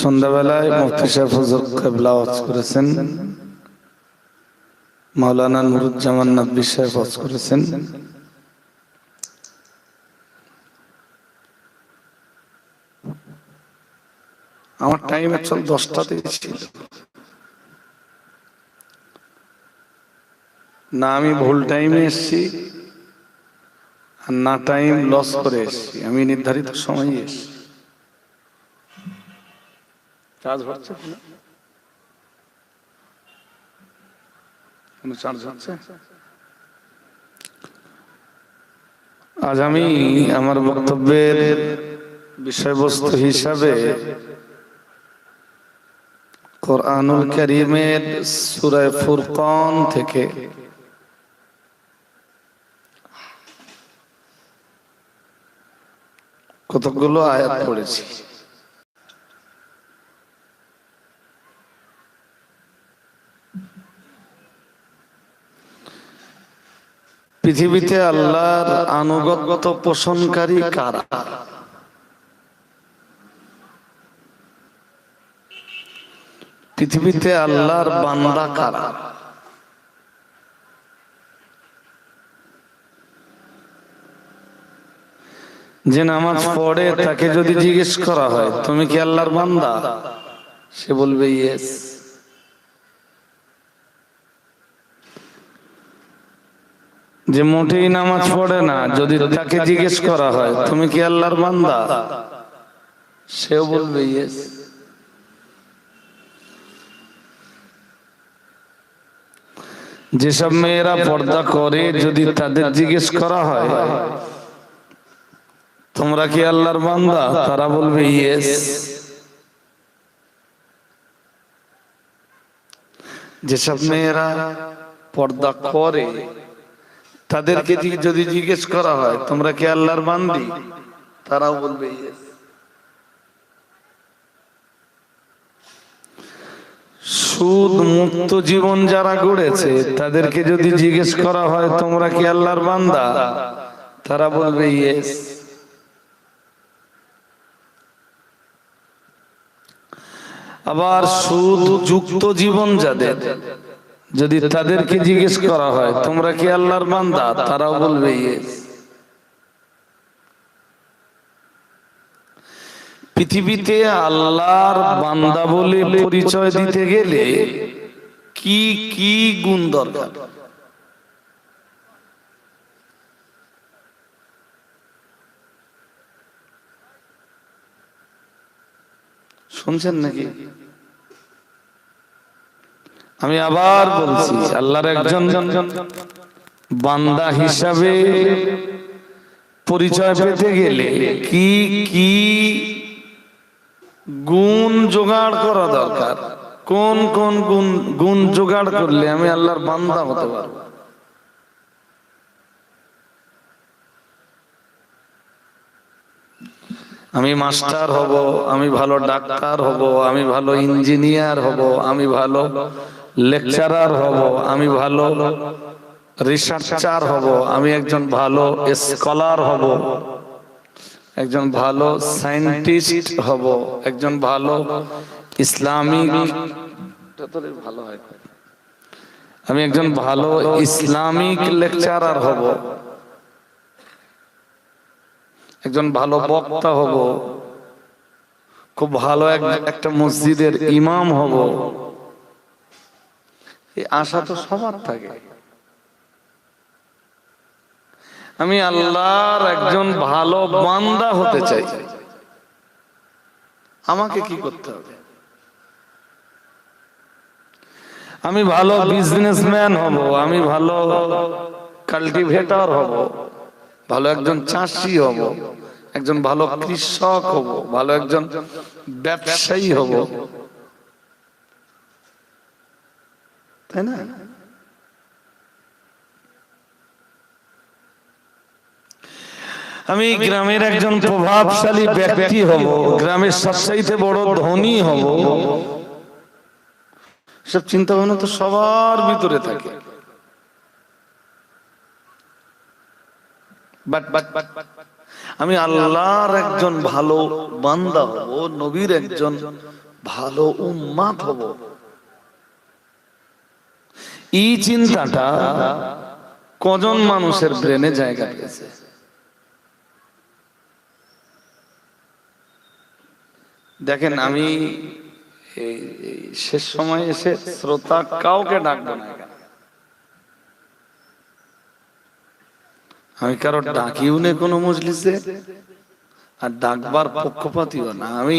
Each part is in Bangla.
সন্ধ্যাবেলায় মুফতি সাহেব হুজুর কিবলা ওয়াজ করেছেন, মাওলানা নুরুজ্জামান নদভী সাহেব ওয়াজ করেছেন। আমার টাইম অ্যাকচুয়ালি 10টাতে ছিল না, আমি ভুল টাইমে এসেছি আর না টাইম লস করে এসেছি, আমি নির্ধারিত সময়ে এসেছি। চার্জ হচ্ছে না? চার্জ হচ্ছে? আজ আমি আমার বক্তব্যের বিষয়বস্তু হিসাবে কোরআনুল কারীমের সূরা ফুরকান থেকে কতগুলো আয়াত পড়েছি। পৃথিবীতে আল্লাহর আনুগত্য পোষণকারী কারা? পৃথিবীতে আল্লাহর বান্দা কারা? যে নামাজ পড়ে তাকে যদি জিজ্ঞেস করা হয় তুমি কি আল্লাহর বান্দা, সে বলবে ইয়েস। যে মোটেই নামাজ পড়ে না, যদি তাকে জিজ্ঞেস করা হয় তুমি কি আল্লাহর বান্দা, সেও বলবে ইয়েস। যেসব মেয়েরা পর্দা করে, যদি তাদের জিজ্ঞেস করা হয় তোমরা কি আল্লাহর বান্দা, তারা বলবে ইয়েস। যেসব মেয়েরা পর্দা করে তাদেরকে যদি জিজ্ঞেস করা হয় তোমরা কি আল্লাহর বান্দি, তারাও বলবে ইয়েস। সুদ মুক্ত জীবন যারা গড়েছে তাদেরকে যদি জিজ্ঞেস করা হয় তোমরা কি আল্লাহর বান্দা, তারা বলবে ইয়েস। আবার সুদ যুক্ত জীবন যাদের, যদি তাদেরকে জিজ্ঞেস করা হয় তোমরা কি আল্লাহর বান্দা, তারাও বলবে ইয়েস। পৃথিবীতে আল্লাহর বান্দা বলে পরিচয় দিতে গেলে কি কি গুণ দরকার? শুনছেন নাকি? আমি আবার বলছি, আল্লাহর একজন বান্দা হিসাবে পরিচয় পেতে গেলে কি কি গুণ জোগাড় করা দরকার? কোন কোন গুণ জোগাড় করলে আমি আল্লাহর বান্দা হতে পারবো? আমি মাস্টার হব, আমি ভালো ডাক্তার হব, আমি ভালো ইঞ্জিনিয়ার হব, আমি ভালো লেকচারার হব, আমি ভালো রিসার্চার হব, আমি একজন ভালো স্কলার হব, একজন ভালো সায়েন্টিস্ট হব, একজন ভালো ইসলামিক ভালো হয়, আমি একজন ভালো ইসলামিক লেকচারার হব, একজন ভালো বক্তা হব, খুব ভালো একটা মসজিদের ইমাম হব। এই আশা তো সবার থাকে। আমি আল্লাহর একজন ভালো বান্দা হতে চাই, আমাকে কি করতে হবে? আমি ভালো বিজনেসম্যান হব, আমি ভালো কাল্টিভেটর হব, ভালো একজন চাষি হব, একজন ভালো কৃষক হব, ভালো একজন ব্যবসায়ী হব, তাই না? আমি গ্রামের একজন প্রভাবশালী ব্যক্তি হব, গ্রামের সবচাইতে বড় ধনী হব। সব চিন্তা ভাবনা তো সবার ভিতরে থাকে। আমি আল্লাহর একজন ভালো বান্দা হব, নবীর একজন ভালো উম্মাত হব। এই চিন্তাটা কজন মানুষের ব্রেনে জায়গা পেয়েছে? দেখেন, আমি শেষ সময় এসে শ্রোতা কাউকে ডাকবো না, আমি কারো ডাকিও নে কোনো মজলিসে, আর ডাকবার পক্ষপাতীও না। আমি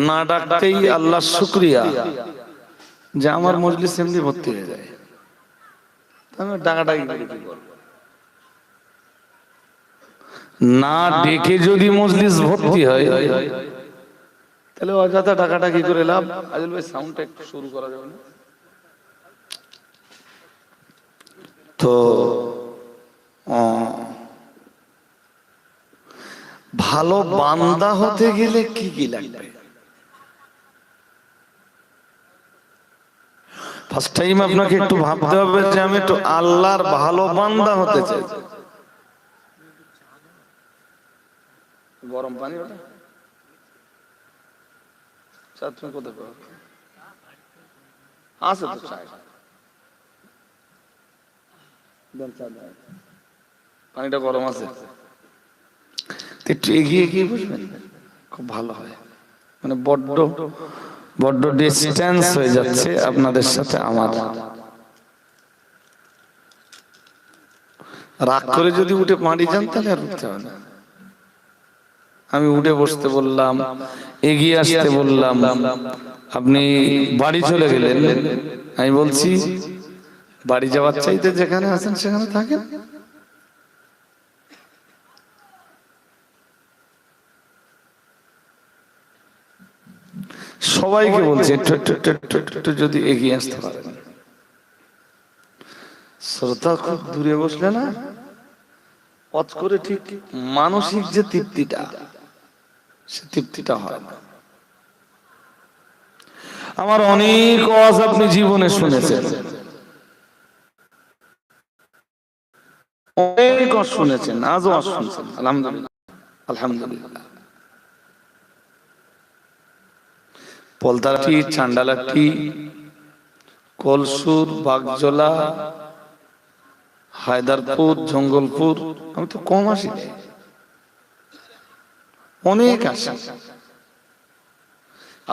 না ডাকতেই আল্লাহ শুকরিয়া যে আমার মজলিস এমনি ভর্তি হয়ে যায়। আমি ডাকাডাকি করে কি করব? না ডেকে যদি মজলিস ভর্তি হয় তাহলে অযথা ডাকাডাকি করে লাভ। আজল ভাই সাউন্ডটা একটু শুরু করা যাবে না? তো ভালো বান্দা হতে গেলে কি কি লাগবে? ফার্স্ট টাইম আপনাকে একটু ভাবতে হবে যে আমি একটু আল্লাহর ভালো বান্দা হতে চাই। গরম পানি ওটা তুমি কোথায় পাবো? আছে তো চাই, পানিটা গরম আছে, একটু এগিয়ে এগিয়ে বুঝবেন, খুব ভালো হয়। মানে বড্ড বড্ড ডিস্টেন্স হয়ে যাচ্ছে আপনাদের সাথে আমার। রাগ করে যদি উঠে পানি যান তাহলে আর উঠতে হবে না। আমি উঠে বসতে বললাম, এগিয়ে আসতে বললাম, আপনি বাড়ি চলে গেলেন। আমি বলছি বাড়ি যাওয়ার চাইতে যেখানে আছেন সেখানে থাকেন। সবাইকে বলছি একটু যদি এগিয়ে আসতে পারেন। শ্রোতা খুব দূরে বসলে না, পথ করে ঠিক মানসিক যে তৃপ্তিটা, সে তৃপ্তিটা হয় না। আমার অনেক ওয়াজ আপনি জীবনে শুনেছেন, অনেক ওয়াজ শুনেছেন, আজও ওয়াজ শুনছেন। আলহামদুলিল্লাহ, আলহামদুলিল্লাহ। পলতারাটি, চান্ডালাটি, কলসুর, বাগজোলা, হায়দারপুর, জঙ্গলপুর, আমি তো কম আসি, অনেক আসি।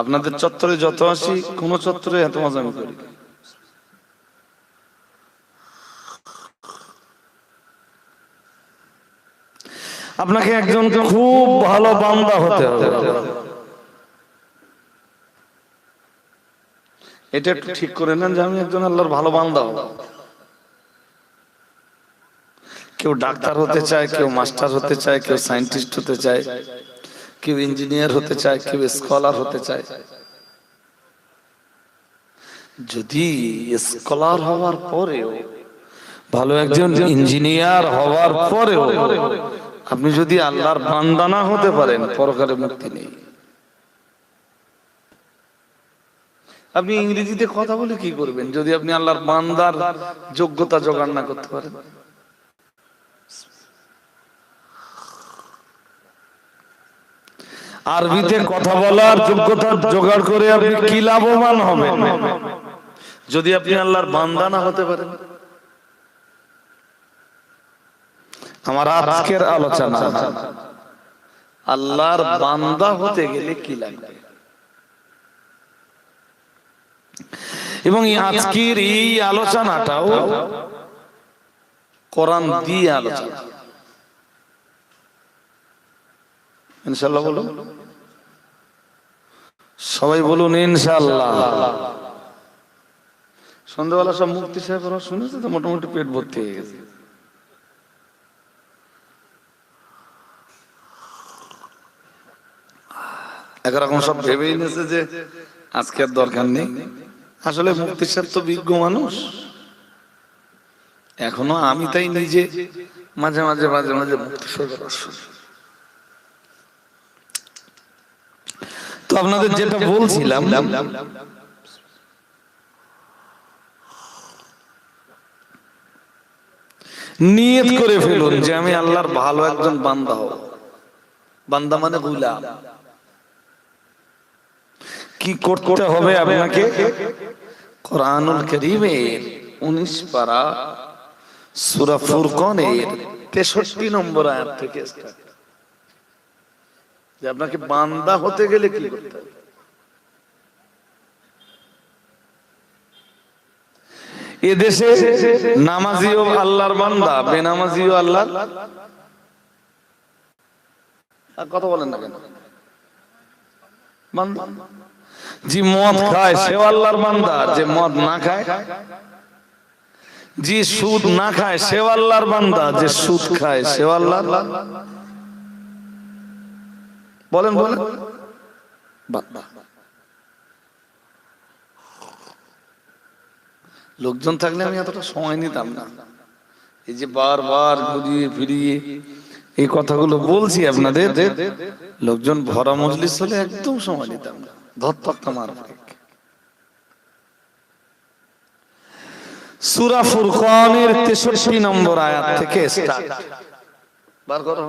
আপনাদের চত্বরে যত আসি, কোন চত্বরে এত মজা আমি করি। আপনাকে একজন খুব ভালো বান্দা হতে হবে, এটা একটু ঠিক করে নেন যে আমি একজন আল্লাহর ভালো বান্দা হব। কেউ ডাক্তার হতে চায়, কেউ মাস্টার হতে চায়, কেউ সায়েন্টিস্ট হতে চায়, কেউ ইঞ্জিনিয়ার হতে চায়, কেউ স্কলার হতে চায়। যদি স্কলার হওয়ার পরেও, ভালো একজন ইঞ্জিনিয়ার হওয়ার পরেও আপনি যদি আল্লাহর বান্দা না হতে পারেন, পরকালে মুক্তি নেই। আপনি ইংরেজিতে কথা বলে কি করবেন যদি আপনি আল্লাহর বান্দার যোগ্যতা জোগাড় না করতে পারেন? আরবিতে কথা বলার যোগ্যতা জোগাড় করে আপনি কি লাভবান হবেন যদি আপনি আল্লাহর বান্দা না হতে পারেন? আমার আজকের আলোচনা আল্লাহর বান্দা হতে গেলে কি লাগবে, এবং আজকের এই আলোচনাটাও কোরআন দিয়ে আলোচনা। ইনশাআল্লাহ বলুন, সবাই বলুন ইনশাআল্লাহ। সন্ধ্যাবেলা সব মুফতি সাহেবরা শুনেছে তো, মোটামুটি পেট ভর্তি হয়ে গেছে। একরকম সব ভেবেই নিয়েছে যে আজকে আর দরকার নেই। আসলে মুফতি সাহেব তো বিজ্ঞ মানুষ, এখনো আমি তাই নিজে মাঝে মাঝে মাঝে মাঝে মুফতি সাহেবের শুনি। তো আপনাদের যেটা বলছিলাম, নিয়ত করে ফেলুন যে আমি আল্লাহর ভালো একজন বান্দা হব। বান্দা মানে গোলাম। কি করতে হবে আপনাকে? কোরআনুল কারীমের 19 পারা সূরা ফুরকানের 63 নম্বর আয়াত থেকে স্টার্ট, যে আপনাকে বান্দা হতে গেলে কি করতে হবে। এদেশে নামাজিও আল্লাহর বান্দা, বেনামাজিও আল্লাহর কথা বলেন না কেন বান্দা। যে মদ খায় সেও আল্লাহর বান্দা, যে মদ না খায়। যে সুদ না খায় সেও আল্লাহর বান্দা, যে সুদ খায় সেও আল্লাহর। বলেন বলেন। লোকজন থাকলে আমি এতটা সময় নিতাম না। এই যে বারবার ঘুরিয়ে ফিরিয়ে এই কথাগুলো বলছি আপনাদের, লোকজন ভরা মজলিস হলে একদম সময় নিতাম না, ধরতাম আর। সূরা ফুরকানের 63 নম্বর আয়াত থেকে স্টার্ট। বার করো।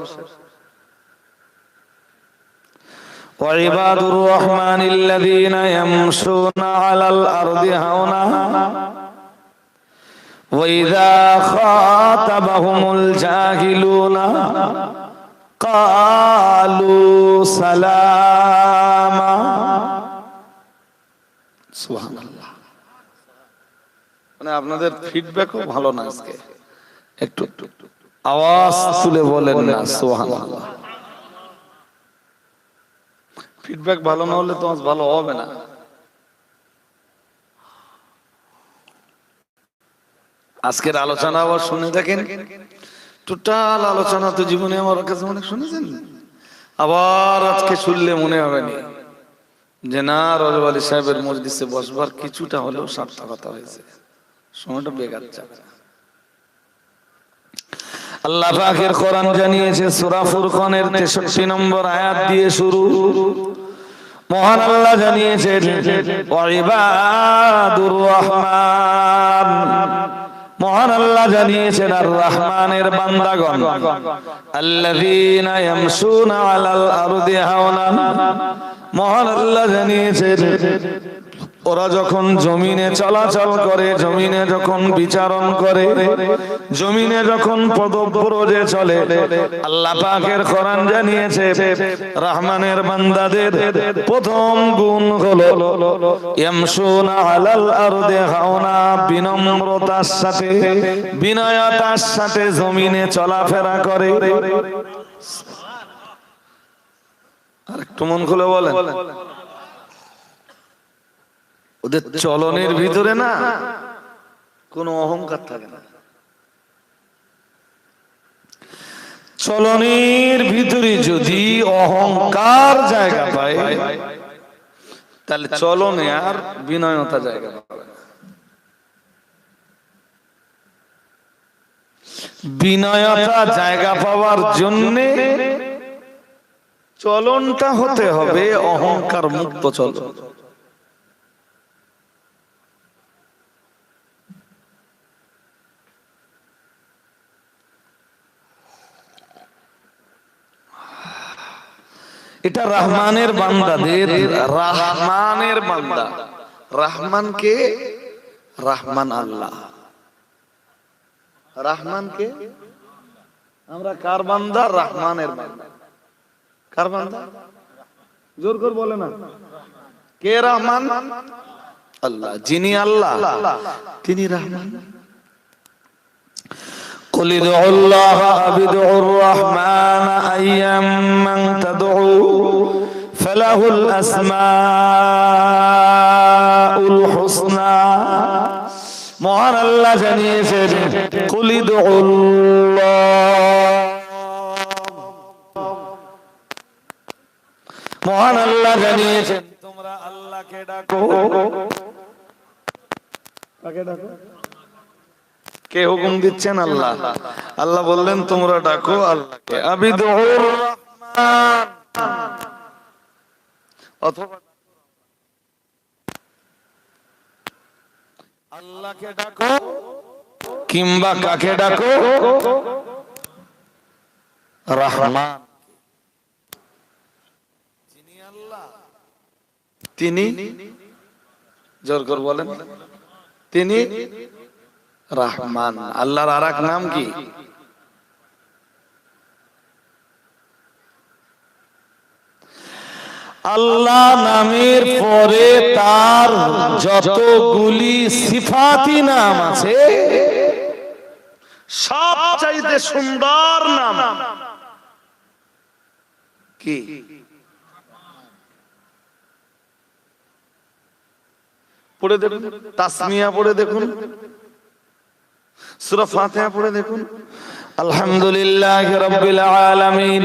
وعباد الرحمن الذين يمشون على الأرض هونا وإذا خاطبهم الجاهلون قالوا سلاما সুবহানাল্লাহ। মানে আপনাদের ফিডব্যাকও ভালো না আজকে, একটু আওয়াজ তুলে বলেন না সুবহানাল্লাহ। ফিডব্যাক ভালো না হলে তো আজ ভালো হবে না। আজকের আলোচনা আবার শুনে থাকেন, টোটাল আলোচনা তো জীবনে আমার কাছে অনেক শুনেছেন, আবার আজকে শুনলে মনে হবে না যে না রজব আলী সাহেবের মজলিসে বসবার কিছুটা হলেও সার্থকতা হয়েছে, সময়টা বেকার যাবে না। আল্লাহ পাকের কোরআন জানিয়েছে সূরা ফুরকানের 63 নম্বর আয়াত দিয়ে শুরু। মহান আল্লাহ জানিয়েছেন ওয়া ইবাদুর রহমান, মহান আল্লাহ জানিয়েছেন আর রহমানের বান্দাগণ, আল্লাযীনা ইয়ামশুনা আলাল আরদি হাওনা, মহান আল্লাহ জানিয়েছেন ওরা যখন জমিনে চলাচল করে, জমিনে যখন বিচারণ করে, জমিনে যখন পদব্রজে চলে, আল্লাহ পাকের কোরআন জানিয়েছে রহমানের বান্দাদের প্রথম গুণ হলো ইয়ামশুনা আলাল আরদি হাওনা, বিনম্রতার সাথে বিনয়তার সাথে জমিনে চলাফেরা করে। আর একটু মন খুলে বলেন, ওদের চলনের ভিতরে না কোনো অহংকার থাকে না। চলনের ভিতরে যদি অহংকার জায়গা পায় তাহলে চলনে আর বিনয়তা জায়গা পাবে না। বিনয়তা জায়গা পাওয়ার জন্যে চলনটা হতে হবে অহংকার মুক্ত চলন। এটা রহমানের বান্দাদের, রহমানের বান্দা, রহমান কে? রহমান আল্লাহ। রহমান কে? আমরা কার বান্দা? রহমানের বান্দা। কার বান্দা? জোর করে বলে না। কে রহমান? আল্লাহ। যিনি আল্লাহ তিনি রহমান। قل ادعوا الله أو ادعوا الرحمن أيما تدعوا فله الأسماء الحسنى। মহান আল্লাহ জানিয়েছেন قل ادعوا الله, মহান আল্লাহ জানিয়েছেন তোমরা আল্লাহকে ডাকো। কাকে ডাকো? কে হুকুম দিচ্ছেন? আল্লাহ। আল্লাহ বললেন তোমরা ডাকো আল্লাহকে। আবিদুর রহমান, অথবা আল্লাহকে ডাকো কিংবা কাকে ডাকো? রহমান। তিনি, জোর করে বলেন, তিনি রহমান। আল্লাহর আর এক নাম কি? আল্লাহ নামের পরে তার যতগুলি সিফাতি নাম আছে, সবচাইতে সুন্দর নাম কি? পড়ে দেখুন, তাসমিয়া পড়ে দেখুন, সূরা ফাতিহা পড়ে দেখুন। আলহামদুলিল্লাহি রাব্বিল আলামিন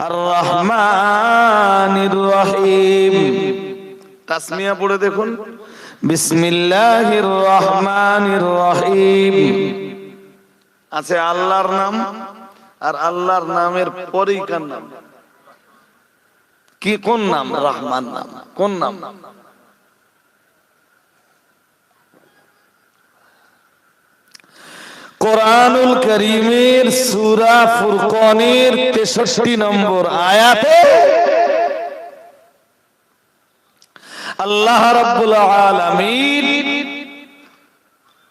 আর রহমানির রহিম। তাসমিয়া পড়ে দেখুন, বিসমিল্লাহির রহমানির রহিম। আছে আল্লাহর নাম, আর আল্লাহর নামের পরেই কার নাম? কি, কোন নাম? রহমান নাম। কোন নাম? কোরআনুল কারীমের সূরা ফুরকানের 63 নম্বর আয়াতে আল্লাহ রাব্বুল আলামিন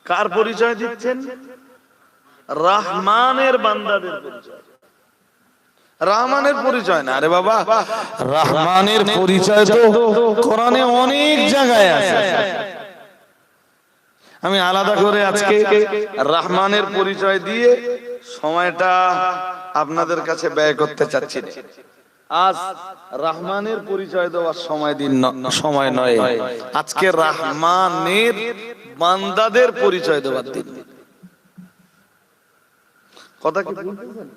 কার পরিচয় দিচ্ছেন? রহমানের বান্দাদের পরিচয়। রহমানের পরিচয় না রে বাবা, রহমানের পরিচয় তো কোরআনে অনেক জায়গায় আছে। আমি আলাদা করে আজকে রহমানের পরিচয় দিয়ে সময়টা আপনাদের কাছে ব্যয় করতে চাচ্ছি না। আজ রহমানের পরিচয় দেওয়ার সময় নয়, আজকে রহমানের বান্দাদের পরিচয় দেওয়ার দিন। কথা কি বুঝছেন?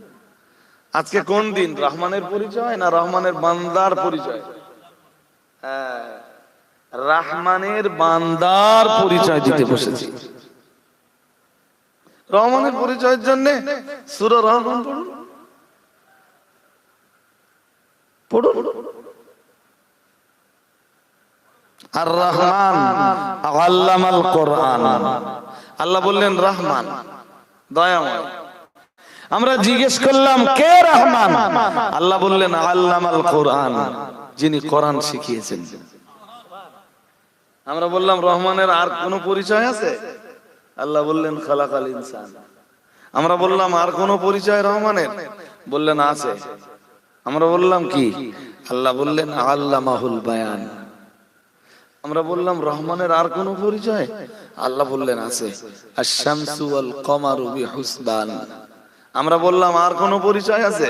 আজকে কোন দিন? রহমানের পরিচয় না রহমানের বান্দার পরিচয়? হ্যাঁ, রহমানের বান্দার পরিচয় দিতে বসেছি। রহমানের পরিচয়ের জন্য সূরা রহমান পড়ুন, পড়ুন। আর রহমান আল্লামাল কোরআন। আল্লাহ বললেন রহমান, দয়াময়। আমরা জিজ্ঞেস করলাম কে রহমান? আল্লাহ বললেন আল্লামাল কোরআন, যিনি কোরআন শিখিয়েছেন। আমরা বললাম রহমানের আর কোন পরিচয় আছে? আল্লাহ বললেন খালাকাল ইনসান। আমরা বললাম আর কোন পরিচয় রহমানের? বললেন আছে। আমরা বললাম কি? আল্লাহ বললেন আল্লামাহুল বায়ান। আমরা বললাম রহমানের আর কোন পরিচয়? আল্লাহ বললেন আছে, আশ-শামসু ওয়াল কমারু বিহুসবান। আমরা বললাম আর কোন পরিচয় আছে?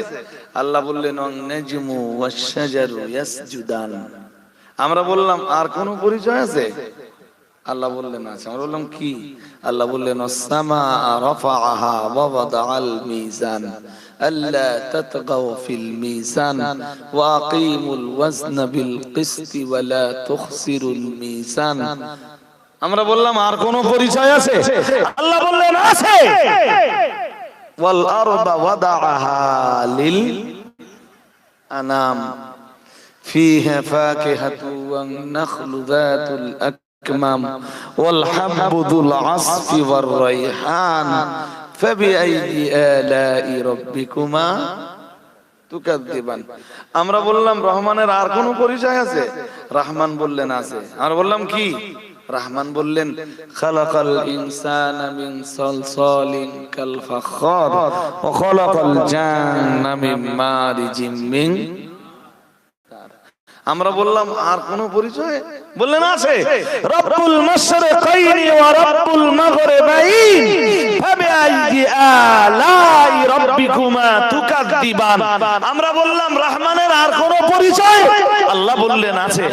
আল্লাহ বললেন আন-নাজমু ওয়াশ-শাজারু ইয়াসজুদান। আমরা বললাম আর কোন পরিচয় আছে? আল্লাহ বললেন আছে। আমরা বললাম কি? আল্লাহ বললেন আস-সামাআ রাফাআহা ওয়া ওয়াদাআল মিজান আল্লা তাতগাউ ফিল মিজান ওয়া আকিমুল ওয়াজনা বিল কিসতি ওয়া লা তুখসিরুল মিজান। আমরা বললাম আর কোন পরিচয় আছে? আল্লাহ বললেন আছে, ওয়াল আরদা ওয়াদাআহা লিল আনাম فيها فاكهة والنخل ذات الأكمام والحب ذو العصف والريحان فبأي آلاء ربكما تكذبان। আমরা বললাম রহমানের আর কোন পরিচয় আছে? রহমান বললেন আছে। আমরা বললাম কি? রহমান বললেন খালাকাল ইনসানা মিন সালসালিন কাল ফাখার ওয়া খালাকাল জান্না মিন মারিজিম মিন। আমরা বললাম আর কোন পরিচয়? বললেন আছে, রব্বুল মাশরিকাইনি ওয়া রব্বুল মাগরিবাইন ফাবিআইয়ি আলাই রাব্বিকুমা তুকাযযিবান। আমরা বললাম রহমানের আর কোন পরিচয়? আল্লাহ বললেন আছে,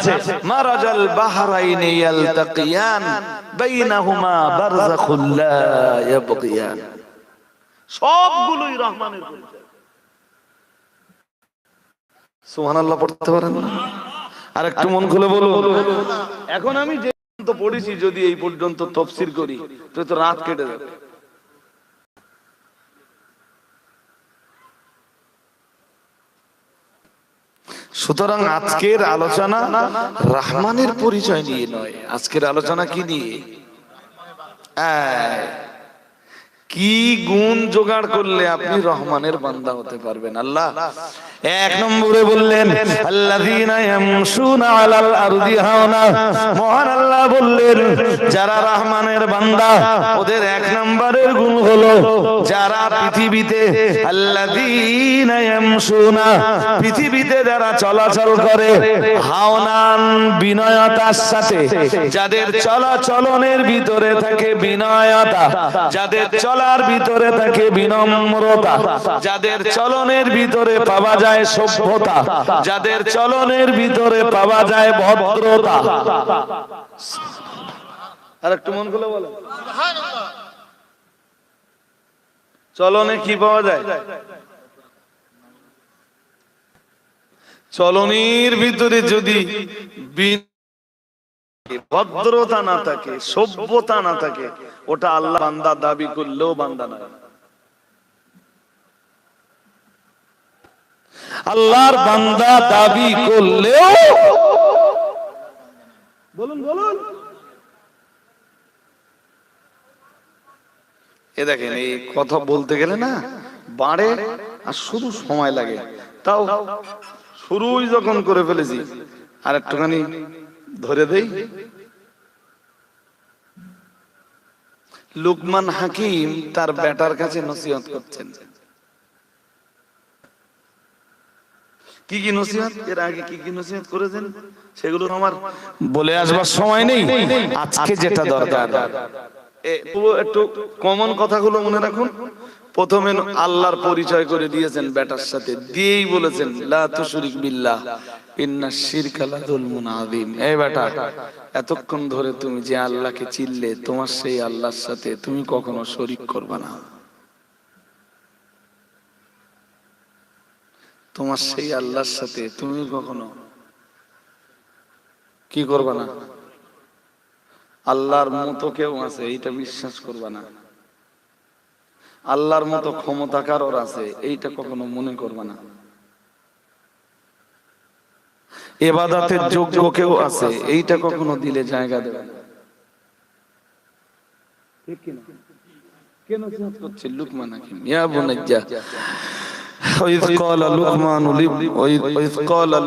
মারাজাল বাহরাইনি ইয়ালতাকিয়ান বাইনাহুমা বারযাখুল লা ইয়াবগিয়ান। সবগুলোই রহমানের পরিচয়। সুবহানাল্লাহ পড়তে পারেন না? আর একটু মন খুলে বলুন। এখন আমি যে পর্যন্ত পড়েছি, যদি এই পর্যন্ত তাফসীর করি তো রাত কেটে যাবে। সুতরাং আজকের আলোচনা রহমানের পরিচয় নিয়ে নয়, আজকের আলোচনা কি নিয়ে? কি গুণ জোগাড় করলে আপনি রহমানের বান্দা হতে পারবেন? আল্লাহ এক নম্বরে বললেন আল্লাযীনা ইয়ামশুনা আলাল আরদি হাওনা। মহান আল্লাহ বললেন যারা রহমানের বান্দা ওদের এক নম্বরের গুণ হলো যারা পৃথিবীতে আল্লাযীনা ইয়ামশুনা পৃথিবীতে যারা চলাচল করে হাওনান বিনয়তার সাথে, যাদের চলাচলনের ভিতরে থাকে বিনয়তা, যাদের চলার ভিতরে থাকে বিনম্রতা, যাদের চলনের ভিতরে পাওয়া যায় সভ্যতা, যাদের চলনের ভিতরে পাওয়া যায় ভদ্রতা। আর একটু মন খুলে বলেন সুবহানাল্লাহ। চলনে কি পাওয়া যায়? চলনের ভিতরে যদি ভদ্রতা না থাকে, সভ্যতা না থাকে, ওটা আল্লাহ বান্দা দাবি করলেও বান্দা না। আল্লাহর বান্দা দাবি করলেও বলুন বলুন। এ দেখেন এই কথা বলতে গেলে না বাড়ে আর শুধু সময় লাগে, তাও শুরুই যখন করে ফেলেছি আর একটুখানি ধরে দেই। লুকমান হাকিম তার বেটার কাছে নসিহত করছেন। কি কি নসিহত, এর আগে কি কি নসিহত করেছেন সেগুলো আমার বলে আসবার সময় নেই। আজকে যেটা দরকার একটু কমন কথাগুলো মনে রাখুন। প্রথমে আল্লাহর পরিচয় করে দিয়েছেন বেটার সাথে, দিয়েই বলেছেন লা তুশরিক বিল্লাহ ইন্নাশ শিরকা লাযুলমুন আযীম। এই বেটা, এতক্ষণ ধরে তুমি যে আল্লাহকে চিনলে, তোমার সেই আল্লাহর সাথে তুমি কখনো শরীক করবে না। তোমার সেই আল্লাহর সাথে তুমি কখনো কি করবে না? আল্লাহর মতো কেউ আছে এইটা বিশ্বাস করবে না। আল্লাহর মতো ক্ষমতা কারোর আছে এইটা কখনো মনে করবে না। ইবাদতের যোগ্য কেউ আছে এইটা কখনো দিলে জায়গা দেবে না। ঠিক কি না? কেন নসিহত করছে লুকমান হাকিম? ইয়া বুনাইয়া وإذ قال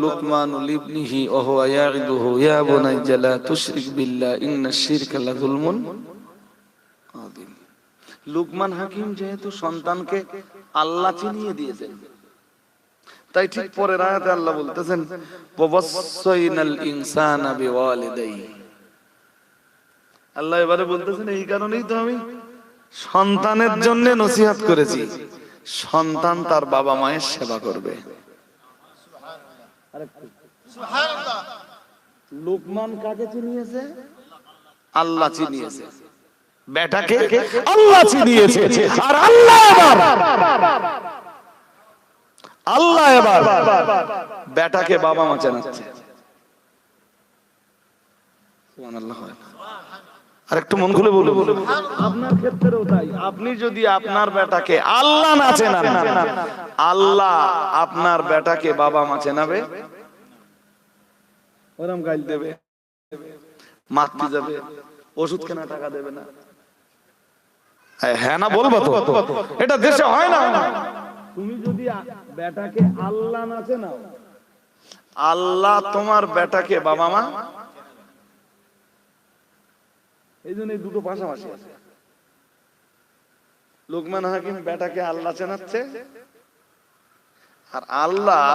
لقمان لابنه وهو يعظه يا بني لا تشرك بالله إن الشرك لظلم عظيم। লুকমান হাকিম যেহেতু সন্তানকে আল্লাহ চিনিয়ে দিয়েছেন, তাই ঠিক পরের আয়াতে আল্লাহ বলতেছেন ওয়াসাইনাল ইনসানা বিওয়ালিদাইহি। আল্লাহ এবারে বলতেছেন এই কারণেই তো আমি সন্তানের জন্য নসিহত করেছি, সন্তান তার বাবা মায়ের সেবা করবে। সুবহানাল্লাহ। লুকমান কাকে চিনিয়েছে? আল্লাহ চিনিয়েছে। বেটাকে আল্লাহ চিনিয়েছে। আর আল্লাহ এবার বেটাকে বাবা মা চেনাচ্ছে। সুবহানাল্লাহ। আর একটু মন খুলে বলুন, আপনার ক্ষেত্রেও তাই। আপনি যদি আপনার বেটাকে আল্লাহ না চেনান, আল্লাহ আপনার বেটাকে বাবা মা চেনাবে, ওরম গাইল দেবে, মাতৃ যাবে, ওষুধ কেনা টাকা দেবে না। হ্যাঁ না বলবো তো, এটা দেশে হয় না। তুমি যদি বেটাকে আল্লাহ না চেনাও, আল্লাহ তোমার বেটাকে বাবা মা, এই জন্য দুটো পাশাপাশি আছে। লুকমান হাকিম বেটাকে আল্লাহ চেনাচ্ছে, আর আল্লাহ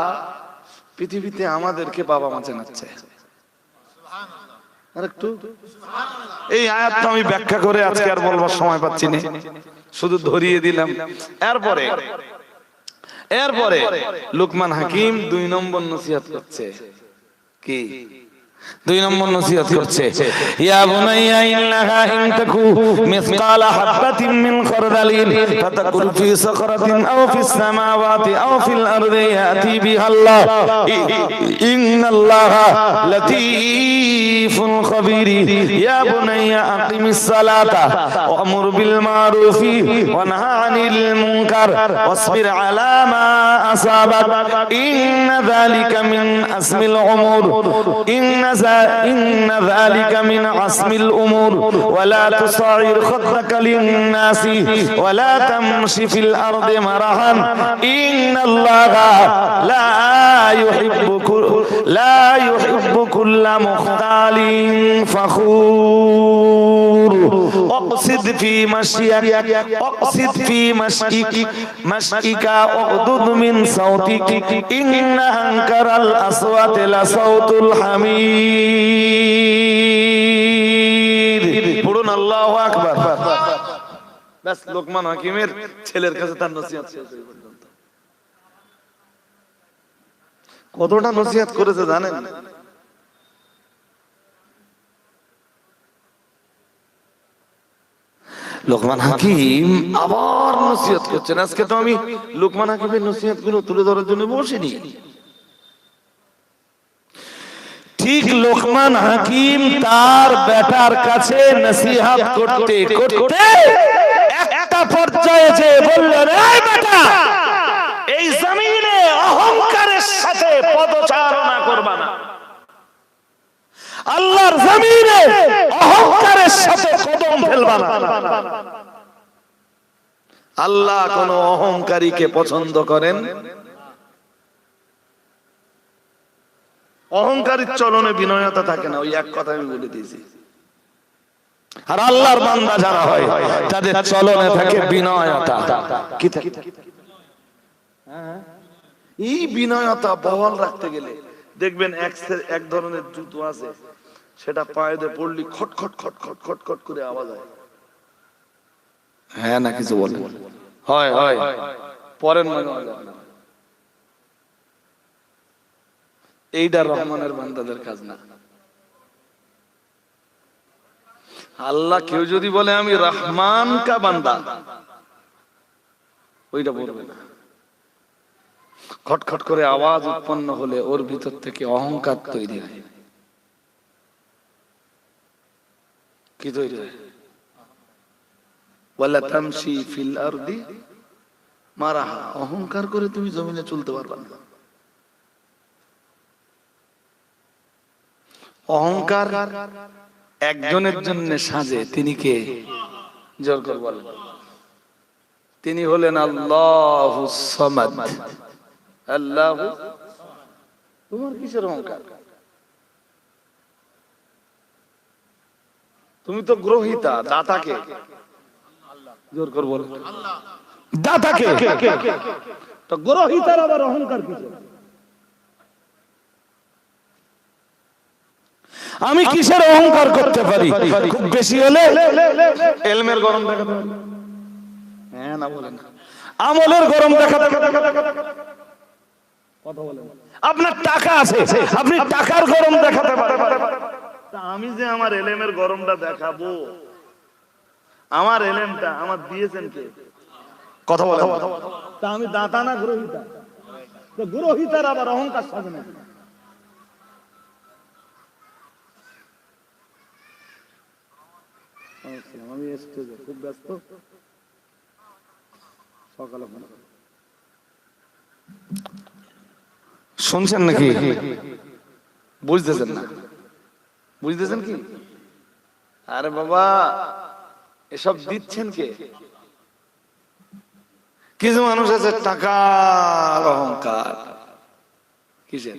পৃথিবীতে আমাদেরকে বাবা মা চেনাচ্ছে। আর একটু এই আয়াতটা আমি ব্যাখ্যা করে আজকে আর বলবার সময় পাচ্ছি না, শুধু ধরিয়ে দিলাম। এরপরে লুকমান হাকিম 2 নম্বর নসিহত করছে। কি 2 নম্বর নসিহত করছে? ইয়া বুনাইয়া ইন্নাহা ইন তাকু মিসকালা হাববাতিন মিন খারদালিন ফাতাকুন ফি সাকরাতিন আও ফিস সামাওয়াতি আও ফিল আরদি ইয়াতি বিহাল্লাহ ইন্নাল্লাহা লাতীফুল খাবীর। ইয়া বুনাইয়া আকিমিস সালাতা ওয়ামুর বিল মারুফি ওয়া নাহা আনিল মুনকার ওয়াসবির আলা মা আসাবাক ইন্না যালিকা মিন আসমিল উমুর ইন্না ইন্না যালিকা মিন আসমিল উমুর ওয়া লা তুসাইর খাদরাকা লিন-নাসি ওয়া লা তামশি ফিল আরদি মারাহান ইন্নাল্লাহা লা ইউহিব্বু কুল্লা মুখতালিন ফখুর اقصد في مشيك اغضض من صوتك ان انكر الاصوات لصوت الحمير পড়ুন আল্লাহু আকবার বাস লোকমান হাকিমের ছেলের কাছে তার নসিহত শেষ হয়ে পর্যন্ত কতটা নসিহত করেছে জানেন লোকমান হাকিম আবার নসিহত করছেন আজকে তো আমি লোকমান হাকিমের নসিহত গুলো তুলে ধরার জন্য বসিনি ঠিক লোকমান হাকিম তার বেটার কাছে নসিহত করতে করতে একটা পর্যায়ে যে বললেন এই বেটা এই জমিনে অহংকারের সাথে পদচারণা করবা না আল্লাহর জমিনে অহংকারের সাথে কদম ফেলবা না আল্লাহ কোন অহংকারীকে পছন্দ করেন অহংকারীর চলনে বিনয়তা থাকে না ওই এক কথা আমি বলে দিয়েছি আর আল্লাহর বান্দা যারা হয় তাদের চলনে থাকে বিনয়তা কি থাকে এই বিনয়তা বহাল রাখতে গেলে দেখবেন এক ধরনের জুতো আছে সেটা পায়ে দিয়ে পড়লি খটখট খটখট খটখট করে আওয়াজ হয় হ্যাঁ না কিছু বলে হয় হয় পরের মনে হয় এইটা রহমানের বান্দাদের কাজ না আল্লাহ কেউ যদি বলে আমি রহমান কা বান্দা ওইটা বলবে না খটখট করে আওয়াজ উৎপন্ন হলে ওর ভিতর থেকে অহংকার তৈরি হয় কি তৈরি হয় ওয়ালা তামশি ফিল আরদি মারাহা অহংকার করে তুমি জমিনে চলতে পারবে না অহংকার একজনের জন্য সাজে তিনি কে জোর করে বলেন তিনি হলেন আল্লাহুস সামাদ আল্লাহ তোমার কিসের অহংকার তুমি তো গ্রহিতা দাতাকে জোর করে বলো দাতাকে তো গ্রহিতার আবার অহংকার কিসের আমি কিসের অহংকার করতে পারি খুব বেশি হলে ইলমের গরম দেখাতে পারি হ্যাঁ না বলেন আমলের গরম দেখাতে কথা বলেন আপনার টাকা আছে আপনি টাকার গরম দেখাতে পারেন আমি যে আমার ইলমের গরমটা দেখাবো আমার ইলমটা আমার দিয়েছেন কে কথা বলেন তা আমি দাতা না গ্রহিতা তো গ্রহিতার আবার অহংকার সাজে না আমি স্টেজে খুব ব্যস্ত সকালে শুনছেন নাকি বুঝতেছেন না বুঝতেছেন কি আরে বাবা এসব দিচ্ছেন কে কিছু মানুষ আছে টাকার অহংকার কিসের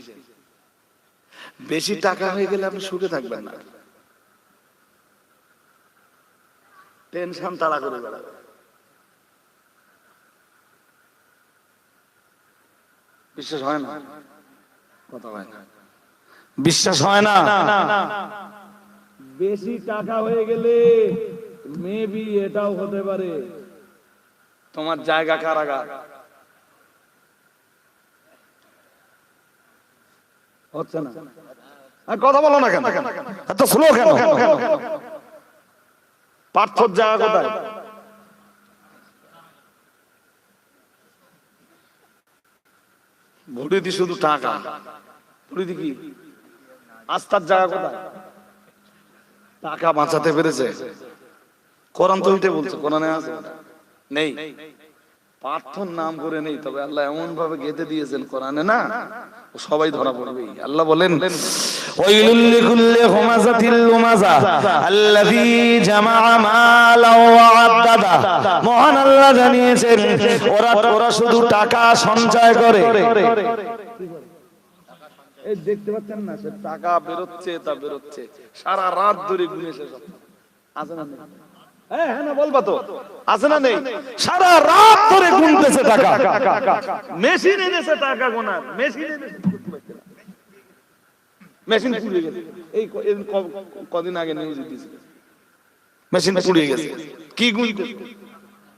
বেশি টাকা হয়ে গেলে আপনি সুখে থাকবেন না টেনশন তাড়া করে বেড়াবে বিশ্বাস হয় না কথা হয় না বিশ্বাস হয় না বেশি টাকা হয়ে গেলে মেবি এটাও হতে পারে তোমার জায়গা কারাগার হচ্ছে না আর কথা বলো না কেন এত স্লো কেন পার্থর জায়গা কোথায় ভুড়িদি শুধু টাকা ভুড়িদি কি আস্থার জায়গা কোথায় টাকা বাঁচাতে পেরেছে কোরআন তো উল্টে বলছে কোরআনে আছে নেই পার্থর নাম করে নেই, তবে আল্লাহ এমন ভাবে গেঁথে দিয়েছেন কোরআনে না, সবাই ধরা পড়বে। আল্লাহ বলেন ওয়াইলুল লিকুল্লি হুমাযাতিল লুমাযা আল্লাযী জামাআ মালাও ওয়া আদ্দাদা। মহান আল্লাহ জানিয়েছেন ওরা শুধু টাকা সঞ্চয় করে। এই দেখতে পাচ্ছেন না, সে টাকা বেরোচ্ছে তা বেরোচ্ছে, সারা রাত ধরে গুনে শেষ আছে না? হ্যাঁ না বলবা তো, আছে না নেই? সারা রাত ধরে গুনতেছে টাকা, মেশিন এনেছে টাকা গোনার, মেশিন এনেছে, মেশিন পুড়িয়ে গেছে। এই কদিন আগে নিউজ দিয়েছে মেশিন পুড়িয়ে গেছে।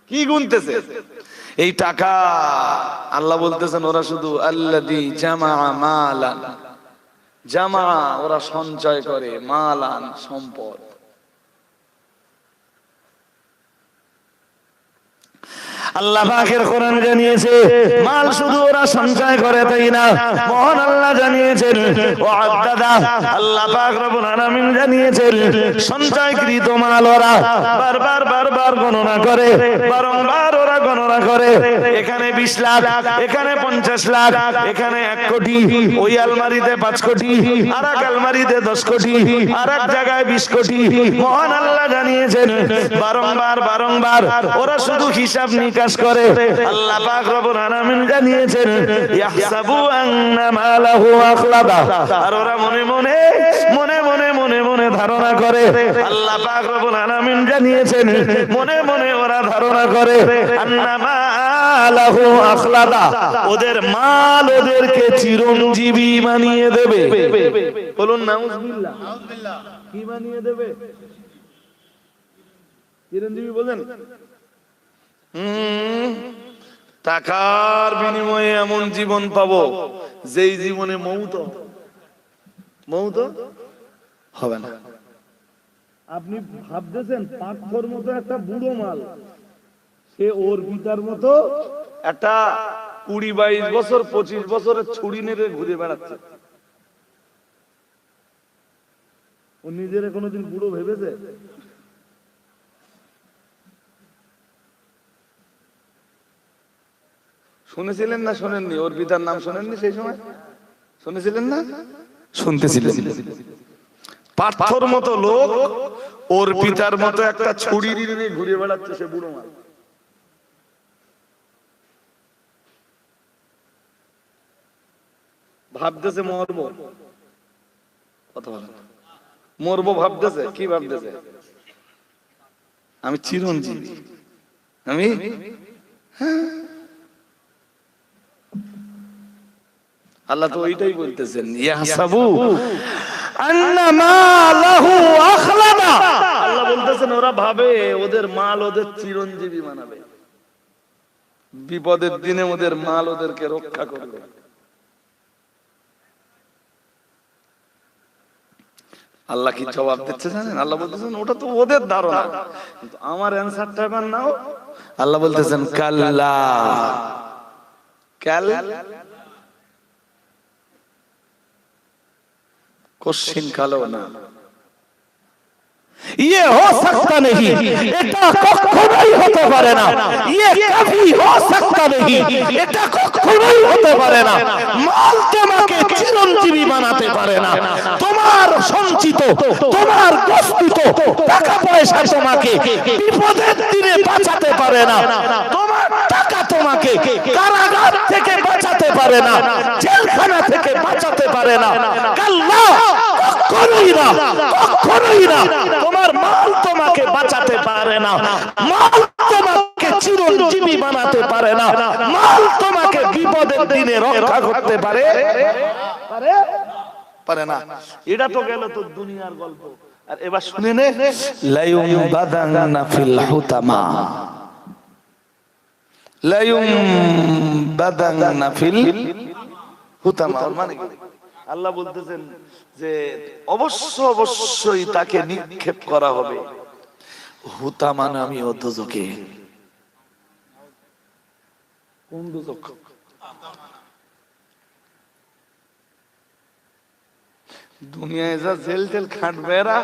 কি গুনতেছে এই টাকা? আল্লাহ বলতেছেন ওরা শুধু আল্লাযী জামাআ মালান, জামা ওরা সঞ্চয় করে, মালান সম্পদ। আল্লাহ পাকের কোরআন জানিয়েছে মাল শুধু ওরা সঞ্চয় করে তাই না, মহান আল্লাহ জানিয়েছেন ওয়াদাদা। আল্লাহ পাক রব্বুল আলামিন জানিয়েছেন সঞ্চয়কৃত মাল ওরা বারবার গণনা করে, বারংবার ওরা গণনা করে। এখানে 20 লাখ, এখানে 50 লাখ, এখানে 1 কোটি, ওই আলমারিতে 5 কোটি, আরেক আলমারিতে 10 কোটি, আরেক জায়গায় 20 কোটি। মহান আল্লাহ জানিয়েছেন বারংবার ওরা শুধু হিসাব নিকাশ করে। আল্লাহ পাক রব্বুল আলামিন জানিয়েছেন ইয়াহসাবু আন্না মালাহু আখলাদা। আর ওরা মনে মনে ধারণা করে। আল্লাহ পাক রব্বুল আলামিন জানিয়েছেন মনে ওরা ধারণা করে আন্না মালাহু আখলাদা, ওদের মাল ওদেরকে চিরঞ্জীবী বানিয়ে দেবে। বলুন নাউজুবিল্লাহ। কি বানিয়ে দেবে? চিরঞ্জীবী বলেন। টাকার বিনিময়ে এমন জীবন পাবো যেই জীবনে মৌত হবে না। আপনি ভাবতেছেন পাথর মতো একটা বুড়ো মাল, সে ওর পিতার মতো একটা 20-22 বছর 25 বছরের ছুরি নেড়ে ঘুরে বেড়াচ্ছে। ও নিজের কোনোদিন বুড়ো ভেবেছে? শুনেছিলেন না শোনেননি? ওর পিতার নাম শোনেননি? সেই সময় শুনেছিলেন না? শুনতেছিলেন। পাথর মতো লোক ওর পিতার মতো একটা ছুরি নিয়ে ঘুরে বেড়াচ্ছে, সে বুড়ো মাল। ভাবতেছে মরবো, কথা বলেন, মরবো ভাবতেছে। কি ভাবতেছে? আমি চিরঞ্জীবী, আমি আল্লাহ তো ওইটাই বলতেছেন ইয়াহসাবু আন্না মালাহু আখলাদা। আল্লাহ বলতেছেন ওরা ভাবে ওদের মাল ওদের চিরঞ্জীবী বানাবে, বিপদের দিনে ওদের মাল ওদেরকে রক্ষা করবে। আল্লাহ কি জবাব দিচ্ছে জানেন? আল্লাহ বলতেছেন ওটা তো ওদের ধারণা, কিন্তু আমার অ্যানসারটা এবার নাও। আল্লাহ বলতেছেন কাল্লা, কোশ্চিন কালো না, ये हो सकता नहीं, এটা কখনোই হতে পারে না। ये कभी हो सकता नहीं, এটা কখনোই হতে পারে না। মাল তোমাকে চিরঞ্জীবী বানাতে পারে না। তোমার সঞ্চিত, তোমার প্রস্তুত টাকা পয়সা তোমাকে বিপদের দিনে বাঁচাতে পারে না। তোমার টাকা তোমাকে কারাগার থেকে বাঁচাতে পারে না, জেলখানা থেকে বাঁচাতে পারে না। কাল্লা, কখনোই না, কখনোই না। তোমার মাল তোমাকে বাঁচাতে পারে না, মাল তোমাকে চিরঞ্জীবী বানাতে পারে না, মাল তোমাকে বিপদের দিনে রক্ষা করতে পারে না। এটা তো গেল তো দুনিয়ার গল্প। আর এবার শুনে নে, লায়ুম বাদানা ফিল হুতামা, লায়ুম বাদানা ফিল হুতামা। মানে আল্লাহ বলতেছেন যে অবশ্যই তাকে নিক্ষেপ করা হবে হুতামা নামী দোজখে। কোন দোজখ? দুনিয়ায় যা জেল টেল খাটবে এরা,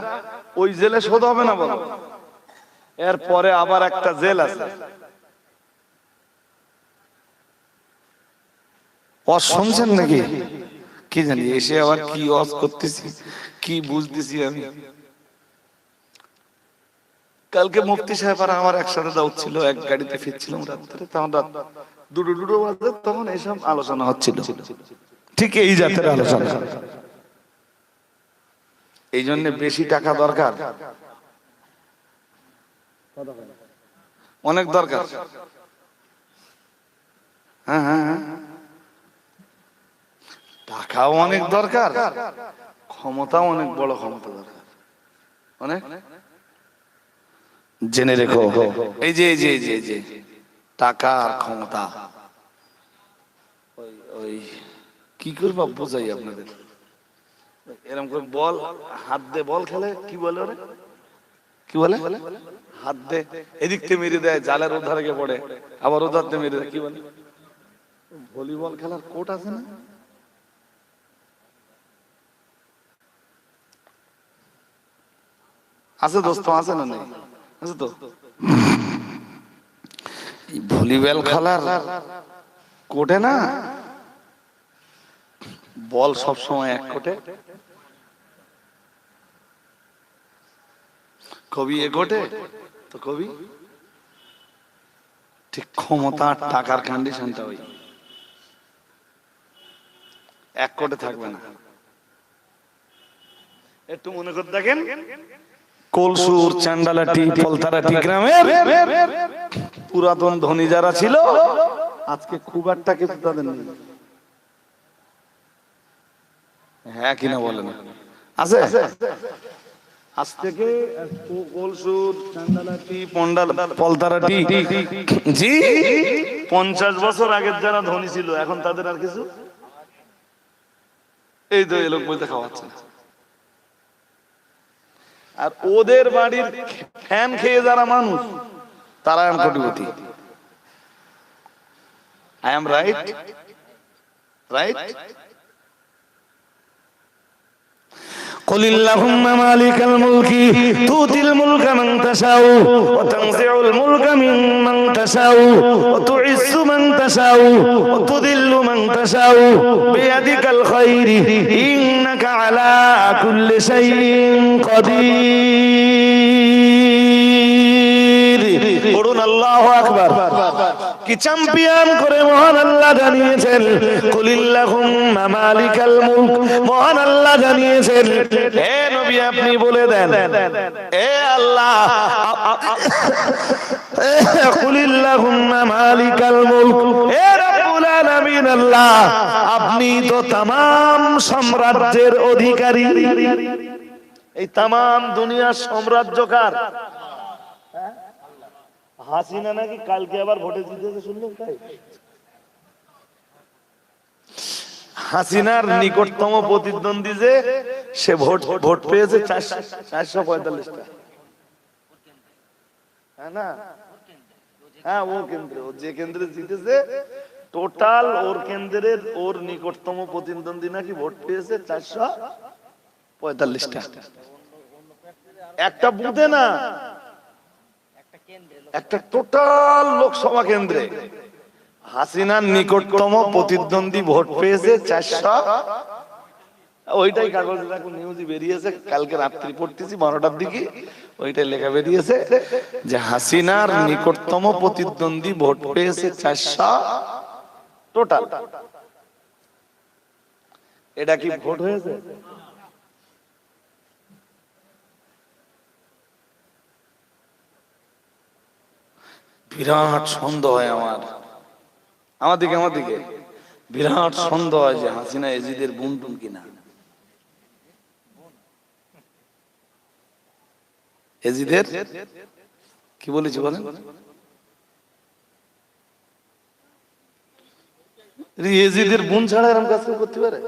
ওই জেলে শোধ হবে না বলো। এরপরে আবার একটা জেল আছে, ওয়াজ শুনছেন নাকি? কি জানি এসে আবার কি ওয়াজ করতেছি, কি বুঝতেছি আমি। কালকে মুফতি সাহেব আর আমার একসাথে দাওয়াত ছিল, এক গাড়িতে ফিরছিলাম রাত্রে, তখন রাত দুটো বাজে, তখন এসব আলোচনা হচ্ছিল, ঠিক এই জাতের আলোচনা। এই জন্য বেশি টাকা দরকার, অনেক দরকার। হ্যাঁ হ্যাঁ হ্যাঁ, টাকাও অনেক দরকার, ক্ষমতাও অনেক বড় ক্ষমতা দরকার, অনেক। জেনে রেখো, এই যে টাকা আর ক্ষমতা, ওই কি করবো বোঝাই আপনাদের। এরকম করে বল, হাত দিয়ে বল খেলে, কি বলে ওরে, কি বলে, হাত দে এদিক থেকে মেরে দেয়, জালের ওধারে গিয়ে পড়ে, আবার ওধার দিয়ে মেরে দেয়, কি বলে? ভলিবল খেলার কোর্ট আছে না? আছে দোস্ত, আছে না? নেই, আছে তো। ভলিবল খেলার কোর্টে না, বল সব সময় এক কোর্টে, কবি এ কোর্টে, তো কবি ঠিক ক্ষমতা টাকার কন্ডিশনটা ওই এক কোর্টে থাকবে না। একটু মনে করে দেখেন, কলসুর, চান্ডালাটি, ফলতারাটি গ্রামের পুরাতন ধনী যারা ছিল, আজকে খুব একটা কিছু তাদের নেই। হ্যাঁ কিনা বলেন? আছে? আজ থেকে কলসুর, চান্ডালাটি, ফলতারাটি, জি 50 বছর আগের যারা ধনী ছিল, এখন তাদের আর কিছু, এই তো এই লোক বলতে খাওয়াচ্ছে। আর ওদের বাড়ির ফ্যান খেয়ে যারা মানুষ, তারা এখন কোটিপতি। I am right? রাইট? قل اللهم مالك الملك تؤتي الملك من تشاء وتنزع الملك ممن تشاء وتعز من تشاء وتذل من تشاء بيدك الخير إنك على كل شيء قدير قولون الله أكبر কি চ্যাম্পিয়ন করে মহান আল্লাহ জানিয়েছেন, কুলিল্লাহুম্মা মালিকাল মুলক, মহান আল্লাহ জানিয়েছেন, হে নবী আপনি বলে দেন, হে আল্লাহ, কুলিল্লাহুম্মা মালিকাল মুলক, হে রব্বুল আলামিন আল্লাহ, আপনি তো तमाम সাম্রাজ্যের অধিকারী। এই तमाम দুনিয়ার সাম্রাজ্য কার? হাসিনা নাকি কালকে আবার ভোটে জিতেছে শুনলেন? তাই হাসিনার নিকটতম প্রতিদ্বন্দ্বী যে, সে ভোট পেয়েছে 445টা। হ্যাঁ না? হ্যাঁ, ও কেন্দ্রে, ও যে কেন্দ্রে জিতেছে, টোটাল ওর কেন্দ্রের ওর নিকটতম প্রতিদ্বন্দ্বী নাকি ভোট পেয়েছে 445টা। একটা বুথে না, একটা টোটাল লোকসভা কেন্দ্রে হাসিনার নিকটতম প্রতিদ্বন্দ্বী ভোট পেয়েছে 400। ওইটাই কাগজে দেখো, নিউজে বেরিয়েছে, কালকে রাত্রি পড়তেছি 12টার দিকে, ওইটাই লেখা বেরিয়েছে যে হাসিনার নিকটতম প্রতিদ্বন্দ্বী ভোট পেয়েছে 400 টোটাল। এটা কি ভোট হয়েছে? বিরাট সন্দেহ হয় আমার দিকে বিরাট সন্দেহ হয় যে হাসিনা এজিদের বোন টুন কিনা। এজিদের কি বলেছি বলেন? এজিদের বোন ছাড়া এরকম কাজ করতে পারে?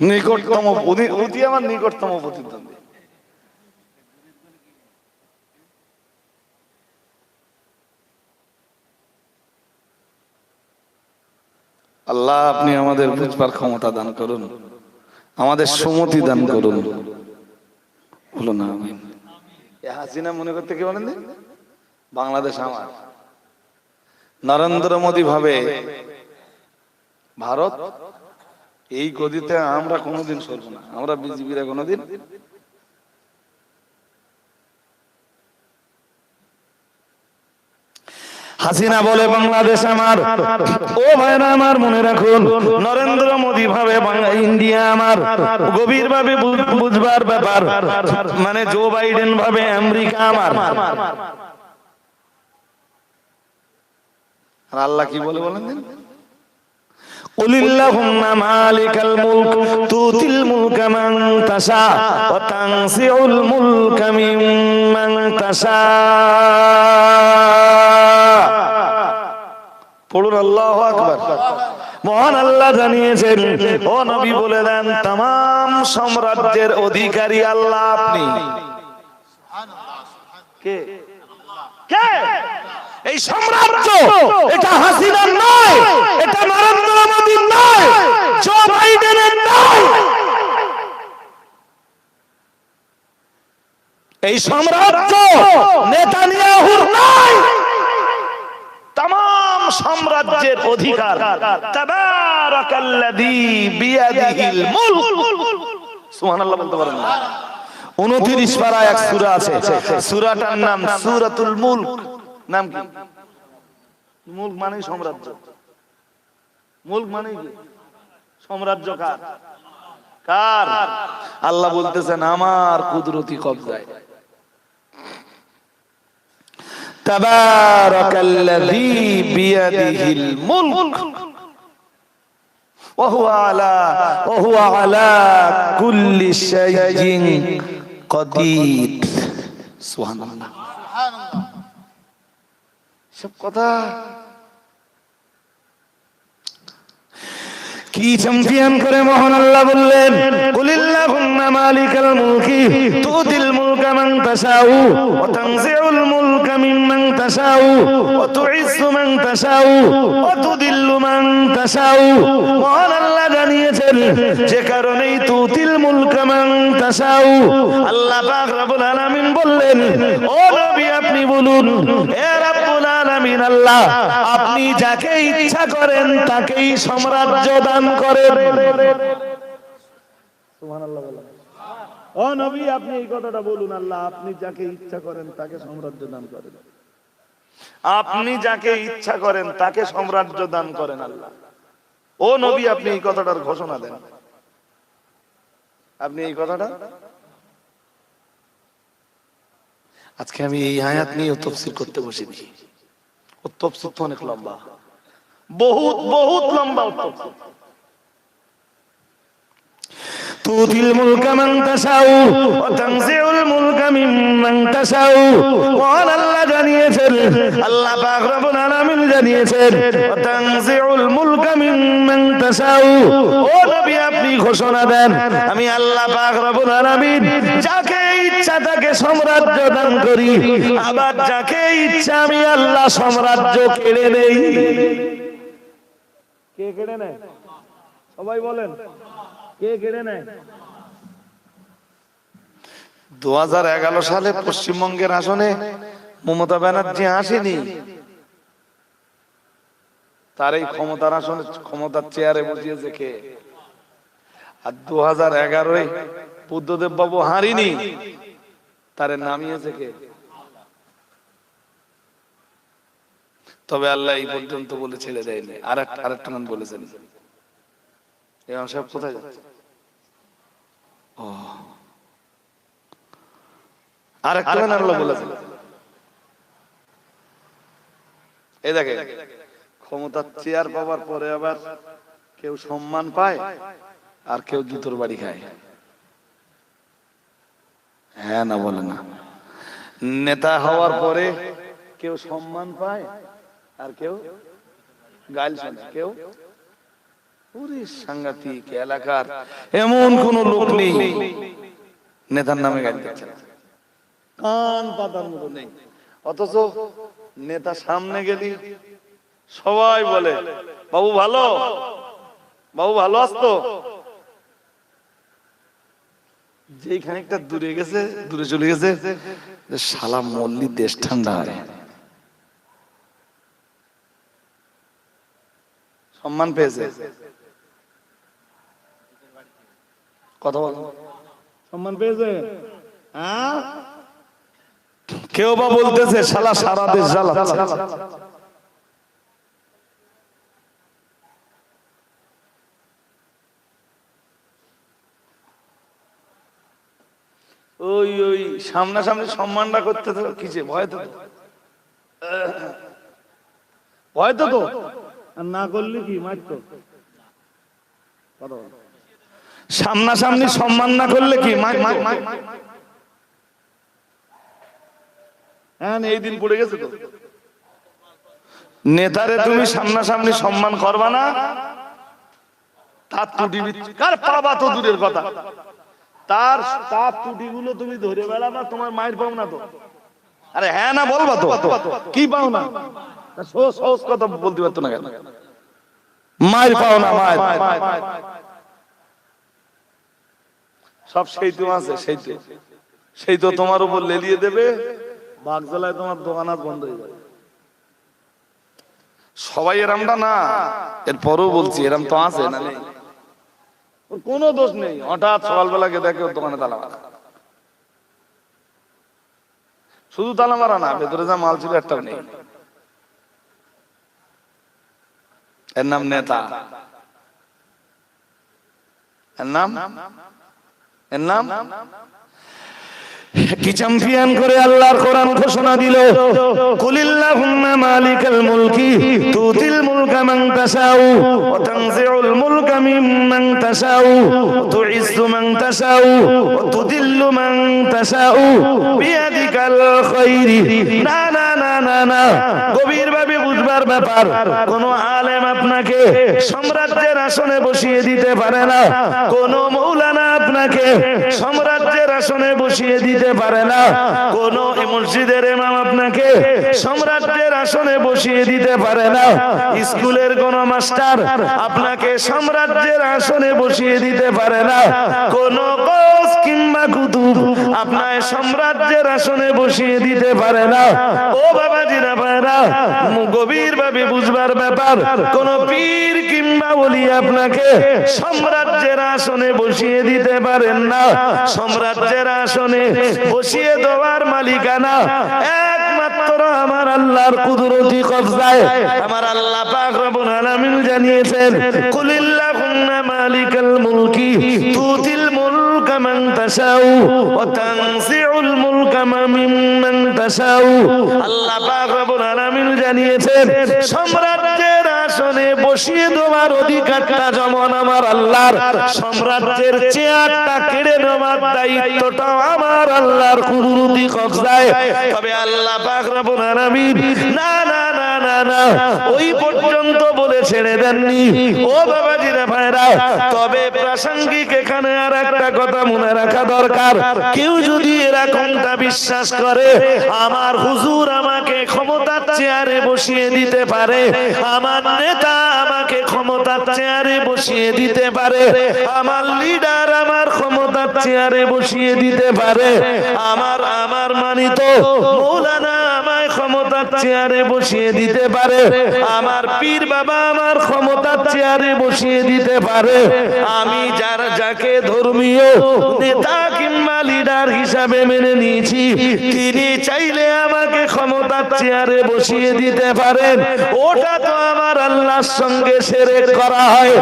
নিকটতম অতি আমার নিকটতম প্রতিদ্বন্দ্বী। আল্লাহ আপনি আমাদের বুঝবার ক্ষমতা দান করুন, আমাদের সুমতি দান করুন। বলো না আমিন। হাসিনা মনে করতে কি বলেন, বাংলাদেশ আমার, নরেন্দ্র মোদী ভাবে ভারত, এই গদিতে আমরা কোনোদিন সরব না, আমরা বিজেপিরা কোনোদিন। হাসিনা বলে বাংলাদেশ আমার। ও ভাইরা আমার, মনে রাখুন, নরেন্দ্র মোদী ভাবে ইন্ডিয়া আমার। গভীর ভাবে বুঝবার ব্যাপার, মানে জো বাইডেন ভাবে আমেরিকা আমার। আর আল্লাহ কি বলে বলেন দিন, কুলিল্লাহুম্মা মালিকাল মুলক তুতিল মুলকা মান তাশা ওয়া তানসিউল মুলকা মিম্মান তাশা। পড়ুন আল্লাহু আকবার। মহান আল্লাহ জানিয়েছেন, ও নবী বলে দেন, तमाम সাম্রাজ্যের অধিকারী আল্লাহ আপনি। কে কে এই সাম্রাজ্য? এটা হাসিনার নয়, এটা নরেন্দ্র মোদীর নয়, জো বাইডেনের নয়। এই সাম্রাজ্য নেতানিয়াহুর নয়, तमाम সাম্রাজ্যের অধিকার। তাবারাকাল্লাযী বিয়াদিহিল মুলক। সুবহানাল্লাহ বলতে পারেন না? 29 পারা এক সূরা আছে, সূরাটার নাম সূরাতুল মুলক। নাম কি? মুলক মানে সাম্রাজ্য। মুলক মানে কি? সাম্রাজ্য কার? কার? আল্লাহ বলতেছেন আমার কুদরতি কবজায়। তাবারাকাল্লাযী বিয়াদিহিল মুলক ওয়া হুয়া আলা কুল্লি শাইইন কাদির। সুবহানাল্লাহ। সব কথা কি চ্যাম্পিয়ন করে মহান আল্লাহ বললেন, কুলিল্লাহুম্মা মালিকাল মুলকি তুতিল মুলকা মান তাশাউ ওয়া তানজিউল মুলকা মিম্মান তাশাউ ওয়া তুইজ্জু মান তাশাউ ওয়া তুদিল্লু মান তাশাউ। মহান আল্লাহ জানিয়েছেন, যে কারণেই তুতিল মুলকা মান তাশাউ। আল্লাহ পাক রব্বুল আলামিন বললেন, ও নবী আপনি বলুন, হে রব্বুল আলামিন আল্লাহ, আপনি যাকে ইচ্ছা করেন তাকেই সাম্রাজ্য দান করেন। সুবহানাল্লাহ বলেন। ও নবী আপনি এই কথাটা বলুন, আল্লাহ আপনি যাকে ইচ্ছা করেন তাকে সাম্রাজ্য দান করেন। আপনি যাকে ইচ্ছা করেন তাকে সাম্রাজ্য দান করেন আল্লাহ। ও নবী আপনি এই কথাটার ঘোষণা দেন। আপনি এই কথাটা, আজকে আমি এই আয়াত নিয়ে তাফসীর করতে বসেছি। ও তাফসীর তো অনেক লম্বা, বহুত বহুত লম্বা তাফসীর। তুতিল মুলকা মান তাশাউ ওয়া তানজিউল মুলকা মিম্মান তাশাউ। মহান আল্লাহ জানিয়েছেন, আল্লাহ পাক রব্বুল আলামিন জানিয়েছেন, ওয়া তানজিউল মুলকা মিম্মান তাশাউ। ও নবী আপনি ঘোষণা দেন, আমি আল্লাহ পাক রব্বুল আলামিন যাকে ইচ্ছা তাকে সাম্রাজ্য দান করি, আবার যাকে ইচ্ছা আমি আল্লাহ সাম্রাজ্য কেড়ে নেই। কে কেড়ে নেয়? সবাই বলেন, কে কেড়ে নেয়? 2011 সালে পশ্চিমবঙ্গের আসনে মমতা ব্যানার্জি আসেনি, তার এই ক্ষমতার আসনে, ক্ষমতার চেয়ারে বসিয়েছে কে? আর 2011 বুদ্ধদেব বাবু হারিনি, তারে নামিয়েছে কে? তবে আল্লাহ এই পর্যন্ত বলে ছেড়ে দেয়নি। আরেকটা নাম বলেছেন, ইমাম সাহেব কোথায় যাচ্ছে? ও আরেকটা নাম আল্লাহ বলেছেন, এই দেখে ক্ষমতার চেয়ার পাওয়ার পরে আবার কেউ সম্মান পায় আর কেউ জুতোর বাড়ি খায়। হ্যাঁ না বলে না? নেতা হওয়ার পরে কেউ সম্মান পায় আর কেউ গাল শোনে, কেউ পুরি সাংঘাতিক। এলাকার এমন কোন লোক নেই নেতার নামে গাল দিচ্ছে না, কান পাতার মতো নেই। অথচ নেতা সামনে গেলি সবাই বলে বাবু ভালো, বাবু ভালো আসতো। যেই খানিকটা দূরে গেছে, দূরে চলে গেছে, শালা মল্লি দেশ ঠান্ডা হয়। সম্মান পেয়েছে, কথা বল, সম্মান পেয়েছে। হ্যাঁ, কেউ বা বলতেছে শালা সারা দেশ জ্বালাচ্ছে। ওই ওই সামনাসামনি সম্মানটা করতে তো কিসে ভয়, তো ভয় তো তো, আর না করলে কি মারতো। সামনাসামনি সম্মান না করলে কি হ্যাঁ, এই দিন পড়ে গেছে তো। নেতারে তুমি সামনাসামনি সম্মান করবা না, তার ত্রুটি কার পাবা তো দূরের কথা, তার তার ত্রুটিগুলো তুমি ধরে বেড়াবা, তোমার মায়ের পাও না তো। আরে হ্যাঁ না বলবা তো, কি পাও না, সহজ কথা বলতে পারতো না কেন, মায়ের পাও না, মায়ের সব সেই তো আছে, সেই তো তোমার উপর লেলিয়ে দেবে, বাগজলায় তোমার দোকানাত বন্ধ হয়ে যাবে। সবাই এরমটা না, এরপরও বলছি এরম তো আছে না, নেই ওর কোনো দোষ নেই। হঠাৎ সকালবেলাকে দেখে ওর দোকানে তালা মারা, শুধু তালা মারা না, ভেতরে যা মাল ছিল একটাও নেই। এর নাম নেতা, এর নাম কি চ্যাম্পিয়ন করে আল্লাহর কোরআন ঘোষণা দিল, কুলিল্লাহুম্মা মালিকাল মুলকি তুতিল মুলকা মান তাশাউ ওয়া তানজিউল মুলকা মিম্মান তাশাউ ওয়া তুইজ্জু মান তাশাউ ওয়া তুদিল্লু মান তাশাউ বিয়াদিকাল খায়রি। না না না না না, গভীরভাবে বুঝবার ব্যাপার। কোন আলেম আপনাকে সম্রাজ্যের আসনে বসিয়ে দিতে পারে না, কোন মাওলানা আপনাকে সম্রাজ্যের আসনে বসিয়ে দিতে পারে না, কোন মসজিদের ইমাম আপনাকে সম্রাজ্যের আসনে বসিয়ে দিতে পারে না, স্কুলের কোন মাস্টার আপনাকে সম্রাজ্যের আসনে বসিয়ে দিতে পারে না, কোন কোচ কিংবা কুতুব আপনাকে সম্রাজ্যের আসনে বসিয়ে দিতে পারে না। ও বাবাজিরা ভাইরা, গভীরভাবে বুঝবার ব্যাপার। কোন পীর কিংবা ওলি আপনাকে সম্রাজ্যের আসনে বসিয়ে দিতে পারেন না। সম্রাজ্যের আসনে বসিয়ে দেওয়ার মালিকানা একমাত্র আমার আল্লাহর কুদরতি কবজায়। আমার আল্লাহ পাক রব্বুল আলামিন জানিয়েছেন, কুলিল্লাহুম্মা মালিকাল মুলকি তুতিল মুলকা মান তাশাউ ওয়া তানজিউল মুলকা মিম্মান তাশাউ। আল্লাহ পাক রব্বুল আলামিন জানিয়েছেন, সম্রাজ্যের আসনে বসিয়ে দেওয়ার অধিকারটা যেমন আমার আল্লাহর, সম্রাজ্যের চেয়ারটা কেড়ে নেওয়ার দায়িত্বটা আমার আল্লাহর কুদরতি কবজায়। তবে আল্লাহ পাক রব্বুল আলামিন না না না না না ওই পর্যন্ত বলে ছেড়ে দেননি। ও বাবাজিরা ভাইরা, তবে প্রাসঙ্গিক এখানে আর একটা কথা মনে রাখা দরকার। কেউ যদি এরকমটা বিশ্বাস করে আমার হুজুর আমাকে ক্ষমতার চেয়ারে বসিয়ে দিতে পারে, আমার নেতা আমাকে ক্ষমতার চেয়ারে বসিয়ে দিতে পারে, আমার লিডার আমার ক্ষমতার চেয়ারে বসিয়ে দিতে পারে, আমার মানিত মৌলানা আমায় ক্ষমতার চেয়ারে বসিয়ে দিতে পারে, আমার পীর বাবা আমার ক্ষমতার চেয়ারে বসিয়ে দিতে পারে, আমি যাকে ধর্মীয় নেতা কিংবা লিডার হিসাবে মেনে নিয়েছি, তিনি চাইলে আমাকে ক্ষমতার চেয়ারে বসিয়ে দিতে পারেন। ওটা তো আমার আল্লাহর সঙ্গে শিরক করা হয়।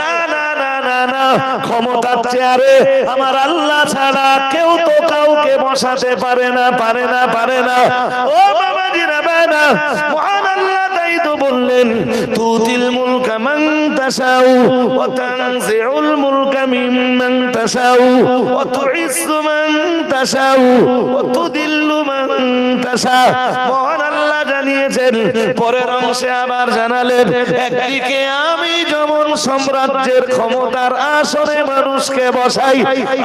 না না না না না, ক্ষমতার চেয়ারে আমার আল্লাহ ছাড়া কেউ তো কাউকে বসাতে পারে না, পারে না, পারে না। ও বাবাজিরা ভাইরা, মহান আল্লাহ তাই তো বললেন, তুতিল মুলকা মান তাশাউ ওয়া তানজিউল মুলকা মিম্মান তাশাউ ওয়া তুইজ্জু মান তাশাউ ওয়া তুদিল্লু মান তাশা। মহান আল্লাহ জানিয়েছেন। পরের অংশে আবার জানালেন, একদিকে আমি যেমন সাম্রাজ্যের ক্ষমতার আসনে মানুষকে বসাই,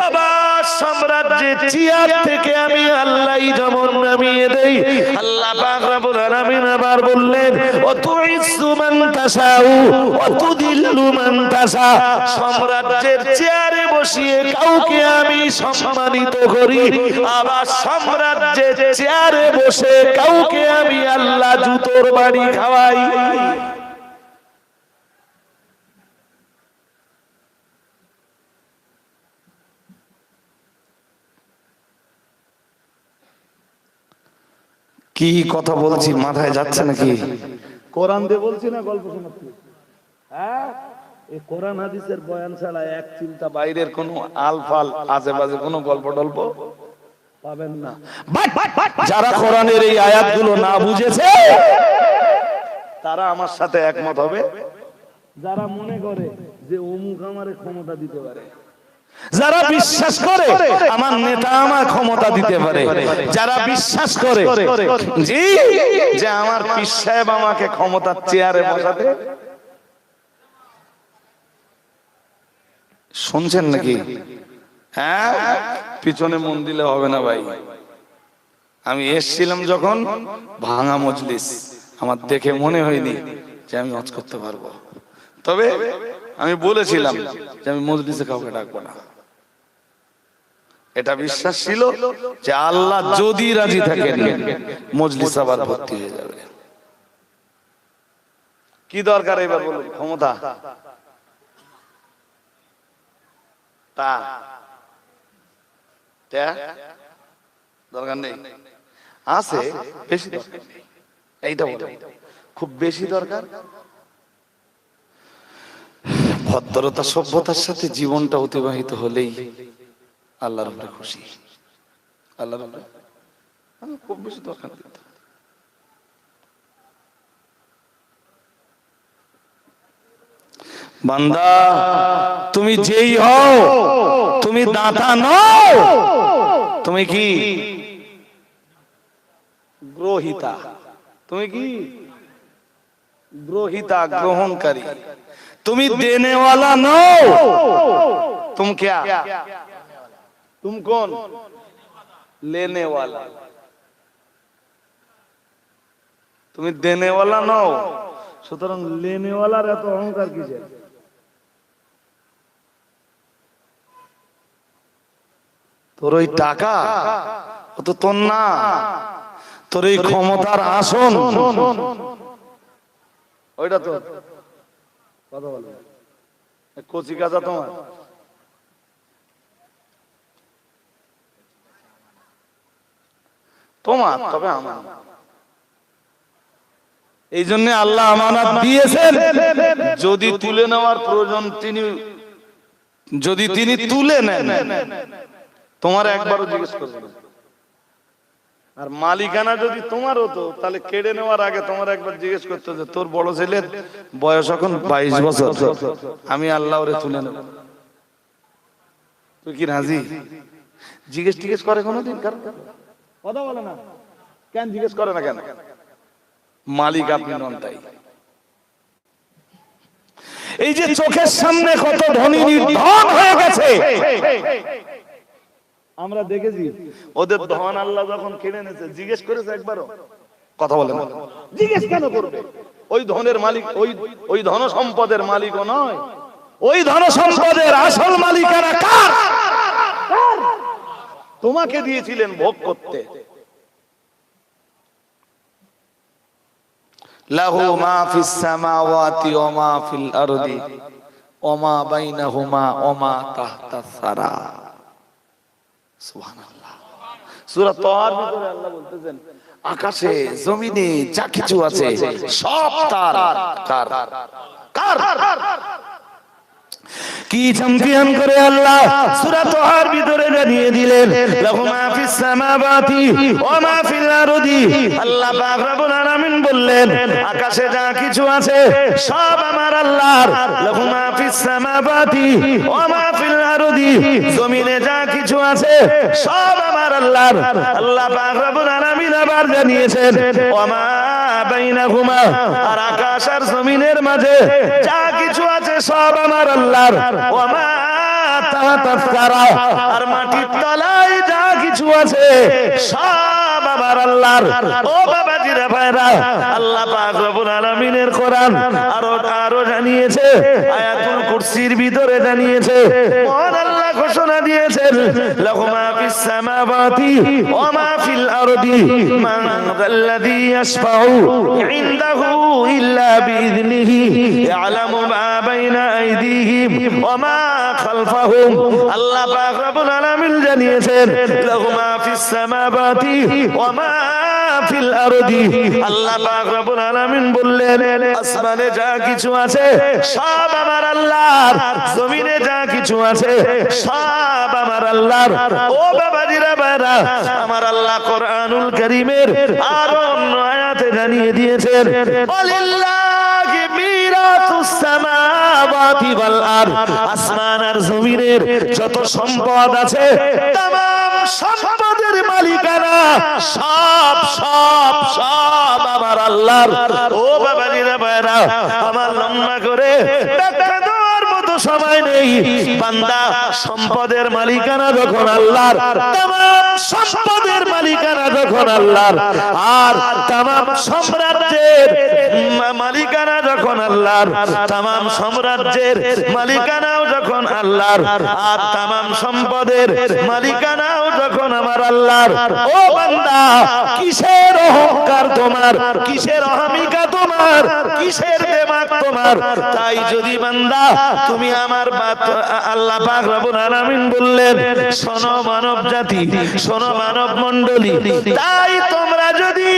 আবার সাম্রাজ্যের চেয়ার থেকে আমি আল্লাহই যেমন নামিয়ে দেই। আল্লাহ পাক রব্বুল আলামিন আবার বললেন, ওয়া তুইজ্জু মান তাশাউ ওয়া তুদিল্লু মান তাশা। সাম্রাজ্যের চেয়ারে বসিয়ে কাউকে আমি সম্মানিত করি, আবার সাম্রাজ্যের চেয়ারে বসে কাউকে আমি আল্লাহ জুতোর বাড়ি খাওয়াই। কি কথা বলছি মাথায় যাচ্ছে নাকি? কোরআন দিয়ে বলছি না গল্প শোনাচ্ছি? হ্যাঁ, এই কোরআন হাদিসের বয়ান ছাড়া এক চিন্তা বাইরের কোনো আলফাল আজেবাজে কোনো গল্প টল্প পাবেন না। যারা কোরআনের এই আয়াতগুলো না বুঝেছে তারা আমার সাথে একমত হবে। যারা মনে করে যে অমুক আমারে ক্ষমতা দিতে পারে, যারা বিশ্বাস করে আমার নেতা আমার ক্ষমতা দিতে পারে, যারা বিশ্বাস করে জি যে আমার পীর সাহেব আমাকে ক্ষমতার চেয়ারে বসাতে, শুনছেন নাকি? হ্যাঁ, পিছনে মন দিলে হবে না ভাই। আমি এসছিলাম যখন ভাঙা মজলিস, আমার দেখে মনে হয়নি যে আমি ওয়াজ করতে পারবো, তবে আমি বলেছিলাম যে আমি মজলিসে কাউকে ডাকবো না। এটা বিশ্বাস ছিল যে আল্লাহ যদি রাজি থাকেন মজলিস আবার ভর্তি হয়ে যাবে। কি দরকার এবার বলুন? ক্ষমতা তা দরকার নেই, আছে বেশি দরকার নেই। এইটা বলে খুব বেশি দরকার ভদ্রতা সভ্যতার সাথে জীবনটা অতিবাহিত হলেই আল্লাহর উপরে খুশি। আল্লাহর উপরে খুব বেশি দরকার নেই। বান্দা তুমি যেই হও, তুমি দাতা নও, তুমি কি গ্রহিতা। তুমি কি গ্রহিতা, গ্রহণকারী। তুমি দেনে वाला नौ, तुम क्या, तुम कौन? लेने वाला। তুমি দেনে वाला नौ, সুতরাং लेने वाला এত অহংকার কিসের? তোর ওই টাকা ও তো তোর না, তোর এই ক্ষমতার আসন ওইটা তো কথা বলে কচি কাজা তোমার। তোমার তবে আমার। এই জন্য আল্লাহ আমানত দিয়েছেন, যদি তুলে নেওয়ার প্রয়োজন তিনি, যদি তিনি তুলে নেন তোমার একবারও জিজ্ঞেস করবেন। আর মালিকানা যদি তোমার হতো তাহলে কেড়ে নেওয়ার আগে তোমার একবার জিজ্ঞেস করতে যে তোর বড় ছেলের বয়স এখন 22 বছর, আমি আল্লাহ ওরে তুলে নেব, তুই কি রাজি? জিজ্ঞেস টিজ্ঞেস করে কোনোদিন? কথা বলে না কেন? জিজ্ঞেস করে না কেন? মালিক আপনি নন তাই। এই যে চোখের সামনে কত ধনী নির্ধন হয়ে গেছে, আমরা দেখেছি। ওদের ধন আল্লাহ যখন কিনে নিয়েছে জিজ্ঞেস করেছে একবারও? কথা বলে না। জিজ্ঞেস কেন করবে? ওই ধনের মালিক, ওই ধন সম্পদের মালিকও নয়। ওই ধন সম্পদের আসল মালিকানা কার? তোমাকে দিয়েছিলেন ভোগ করতে। লাহু মা ফিস সামাওয়াতি ওয়া মা ফিল আরদি ওয়া মা বাইনাহুমা ওয়া মা তাহতাস সারা। সুবহানাল্লাহ। সূরা তাহার ভিতরে আল্লাহ বলতেছেন আকাশে জমিনে যা কিছু আছে সব তার। কার? কার? কি চ্যাম্পিয়ন করে আল্লাহ সূরা তাহার ভিতরে জানিয়ে দিলেন, লাহু মা ফিস সামাওয়াতি ওয়া মা ফিল আরদি। আল্লাহ পাক রব্বুল আলামিন বললেন আকাশে যা কিছু আছে সব আমার আল্লাহর। লাহু মা ফিস সামাওয়াতি ওয়া মা ফিল আরদি, জমিনে যা কিছু আছে সব আমার আল্লাহর। আল্লাহ পাক রব্বুল আলামিন আবার জানিয়েছেন ওয়া মা বাইনাহুমা, আর আকাশ আর জমিনের মাঝে যা কিছু আছে সব আমার আল্লাহর। ওয়া মা তাহতাস সারা, আর মাটির তলায় যা কিছু আছে সব আমার আল্লাহর। ও বাবাজিরা ভাইরা, আল্লাহ পাক রব্বুল আলামিনের কোরআন আরো জানিয়েছে, আয়াতুল কুরসির ভিতরে জানিয়েছে, মহান আল্লাহ ঘোষণা দিয়েছেন, লাহু মা ফিস সামাওয়াতি ওয়া মা ফিল আরদি মান যাল্লাযী ইয়াশফাউ ইনদাহু ইল্লা বিইذনিহি ইয়ালামু মা বাইনা আইদিহিম ওয়া মা খালফাহুম। আল্লাহ পাক রব্বুল আলামিন জানিয়েছেন, লাহু মা ফিস সামাওয়াতি ওয়া মা ফিল আরদি। আল্লাহ পাক রব্বুল আলামিন বললেন, আসমানে যা কিছু আছে সব আমার আল্লাহর, জমিনে যা কিছু আছে সব আমার আল্লাহর। ও বাবাজিরা ভাইরা, আমার আল্লাহ কোরআনুল কারীমের আর অন্য আয়াতে জানিয়ে দিয়েছেন, ওয়ালিল্লাহি মিরাতুস সামাওয়াতি ওয়াল আরদ, আসমান আর জমিনের যত সম্পদ আছে तमाम সম্পদের মালিকানা সব সব সব আমার আল্লাহর। ও বাবাজিরা ভাইরা, আমার লম্বা করে ব্যাখ্যা দেওয়ার মতো সময় নেই। বান্দা, সম্পদের মালিকানা যখন আল্লাহর, तमाम সম্পদের মালিকানা যখন আল্লাহর, আর तमाम সাম্রাজ্যের মালিকানা যখন আল্লাহর, तमाम সাম্রাজ্যের মালিকানাও যখন আল্লাহর, আর तमाम সম্পদের মালিকানাও যখন আমার আল্লাহর। ও বান্দা, কিসের অহংকার তোমার, কিসের অহমিকা তোমার, কিসের দিমাগ তোমার? তাই যদি বান্দা তুমি আমার আল্লাহ পাক রব্বুল আলামিন বললেন, শোনো মানব জাতি, শোনো মানব মণ্ডলী, তাই তোমরা যদি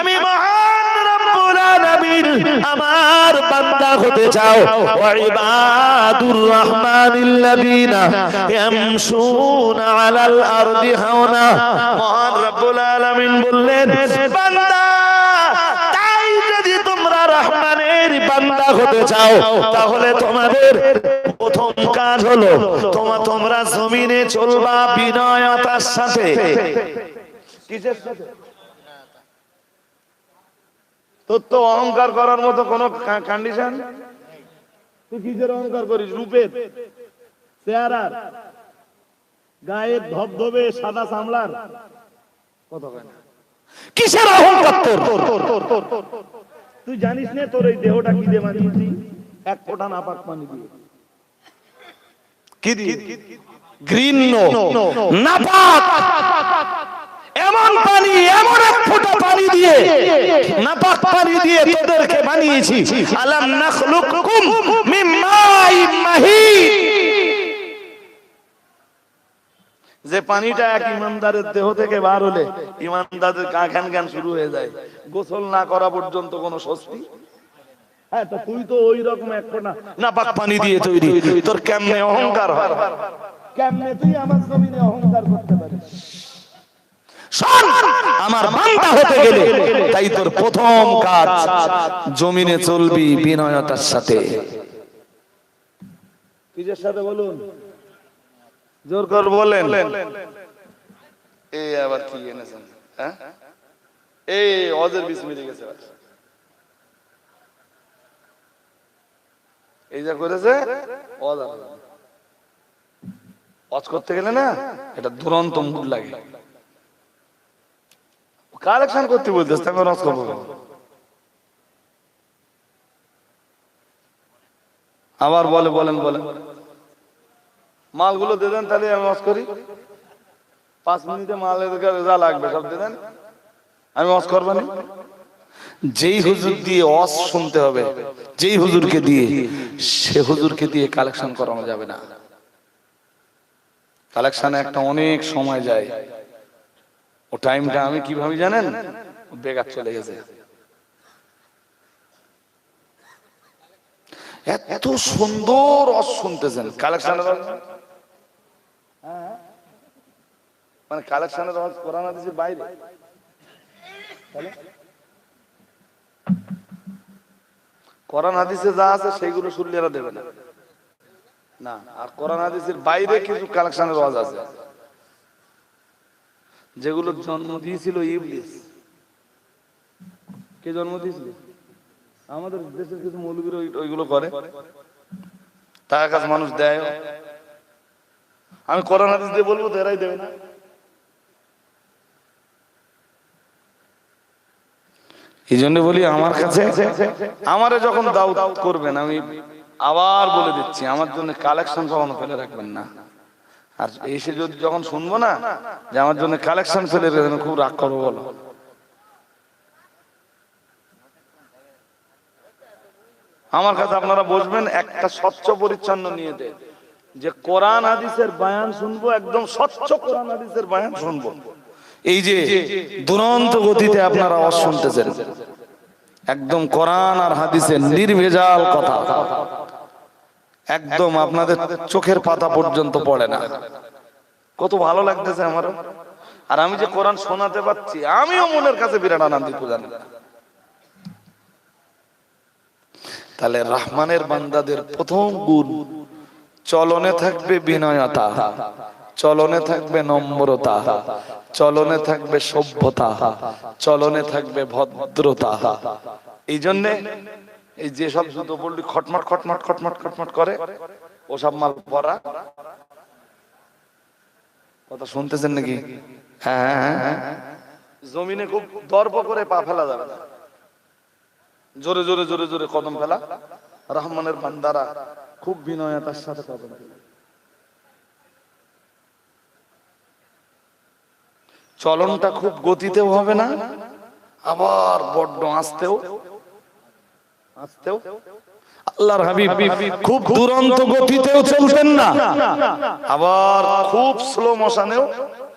আমি মহান রব্বুল আলামিন আমার বান্দা হতে চাও, ওয়া ইবাদুর রহমানিল্লাযীনা ইয়ামশুনা আলাল আরদি হাওনা, মহান রব্বুল আলামিন বললেন, বান্দা তাই যদি তোমরা রহমানের বান্দা হতে চাও, তাহলে তোমাদের প্রথম কাজ হলো তোমরা জমিনে চলবা বিনয়তার সাথে। কিসের সাথে? তোর তো অহংকার করার মতো কোনো কন্ডিশন। তুই কিসের অহংকার করিস? রূপের, চেহারার, গায়ের ধবধবে সাদা চামড়ার কথা কয় না। কিসের অহংকার তোর? তুই জানিস না তোর এই দেহটা কি দিয়ে বানিয়েছি? এক ফোঁটা নাপাক পানি দিয়ে। কি দিয়ে? ঘৃণ্য নাপাক এমন পানি, এমন এক ফোঁটা পানি দিয়ে, নাপাক পানি দিয়ে তোদেরকে বানিয়েছি। আলাম নাখলুকুকুম মিন মাইন মাহিন, যে পানিটা এক ইমানদারের দেহ থেকে বার হলে ইমানদারের ঘ্যান ঘ্যান শুরু হয়ে যায়, গোসল না করা পর্যন্ত কোনো স্বস্তি। হ্যাঁ, তো তুই তো ওই রকম এক ফোঁটা নাপাক পানি দিয়ে তৈরি। তোর কেমনে অহংকার হয়? কেমনে তুই আমার জমিনে অহংকার করতে পারিস? আমার বান্দা হতে গেলে তাই তোর প্রথম কাজ জমিনে চলবি বিনয়তার সাথে। কিসের সাথে বলুন? জোর করে বলেন। এই আবার কি এনেছেন? হ্যাঁ, এই অজের 20 মিনিট গেছে। এই যা করেছে অজ করতে গেলে না এটা দুরন্ত মুড লাগে। কালেকশন করতে বলতেছ, তাকে রস করবো। আবার বলেন মালগুলো দিয়ে দেন, তাহলে আমি রস করি। 5 মিনিটে মাল যা লাগবে সব দিয়ে দেন, আমি রস করবো না। যেই হুজুর দিয়ে ওয়াজ শুনতে হবে, যেই হুজুরকে দিয়ে, সে হুজুরকে দিয়ে কালেকশন করানো যাবে না। কালেকশনে একটা অনেক সময় যায়। ও টাইমটা আমি কিভাবে জানেন? বেকার চলে গেছে। এত সুন্দর ওয়াজ শুনতেছেন কালেকশনের, মানে কালেকশনের ওয়াজ কোরআন হাদিসের বাইরে। কোরআন হাদিসে যা আছে সেইগুলো শুনলেরা দেবে না, না। আর কোরআন হাদিসের বাইরে কিছু কালেকশনের ওয়াজ আছে যেগুলো জন্ম দিয়েছিল ইবলিস। কে জন্ম দিয়েছিল? আমাদের দেশের কিছু মৌলবীর ওইগুলো করে, টাকা কাজ মানুষ দেয়। আমি কোরআন হাদিস দিয়ে বলবো তো এরাই দেবে না। এই জন্য বলি আমার কাছে আমারে যখন দাউদ করবেন, আমি আবার বলে দিচ্ছি, আমার জন্য কালেকশন কখনো ফেলে রাখবেন না। আর এসে যদি যখন শুনবো না যে আমার জন্য কালেকশন ফেলে রেখেছেন, খুব রাগ করবো বলো। আমার কাছে আপনারা বসবেন, একটা স্বচ্ছ পরিচ্ছন্ন নিয়ে দেয় যে কোরআন হাদিসের বয়ান শুনবো, একদম স্বচ্ছ কোরআন হাদিসের বয়ান শুনবো। এই যে দুরন্ত গতিতে আপনারা আওয়াজ শুনতেছেন, একদম কোরআন আর হাদিসের নির্ভেজাল কথা, একদম আপনাদের চোখের পাতা পর্যন্ত পড়ে না। কত ভালো লাগতেছে আমার। আর আমি যে কোরআন শোনাতে পারছি, আমিও মনের কাছে বিরাট আনন্দিত জানি। তাহলে রহমানের বান্দাদের প্রথম গুণ, চলনে থাকবে বিনয়তা, চলনে থাকবে নম্রতা, চলনে থাকবে সভ্যতা, চলনে থাকবে ভদ্রতা। এই জন্য এই যেসব জুতো পড়লি খটমট খটমট খটমট খটমট করে, ওসব মাল পরা। কথা শুনতেছেন নাকি? হ্যাঁ, জমিনে খুব দর্প করে পা ফেলা যাবে না, জোরে জোরে জোরে জোরে কদম ফেলা। রহমানের বান্দারা খুব বিনয়তার সাথে কদম ফেলে। চলনটা খুব গতিতেও হবে না, আবার বড্ড আস্তেও আস্তেও। আল্লাহর হাবিব খুব দুরন্ত গতিতেও চলতেন না, আবার খুব স্লো মোশনেও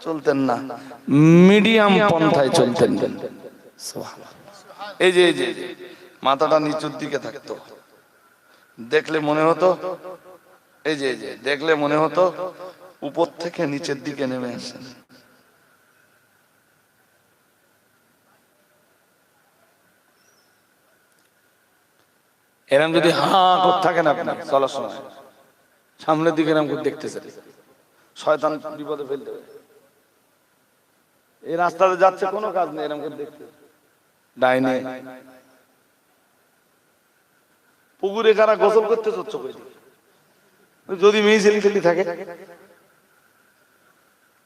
চলতেন না, মিডিয়াম পন্থায় চলতেন। এই যে মাথাটা নিচুর দিকে থাকতো, দেখলে মনে হতো, এই যে দেখলে মনে হতো উপর থেকে নিচের দিকে নেমে আসেন। এরম যদি করতে থাকেন আপনি চলার সময়, সামনের দিকে এরম করে দেখতেছেন, শয়তান বিপদে ফেলতে হবে। এই রাস্তাতে যাচ্ছে, কোনো কাজ নেই, এরম করে দেখতে। ডাইনে পুকুরে কারা গোসল করতে চচ্ছ করে, যদি মেয়ে ছেলে খেলি থাকে,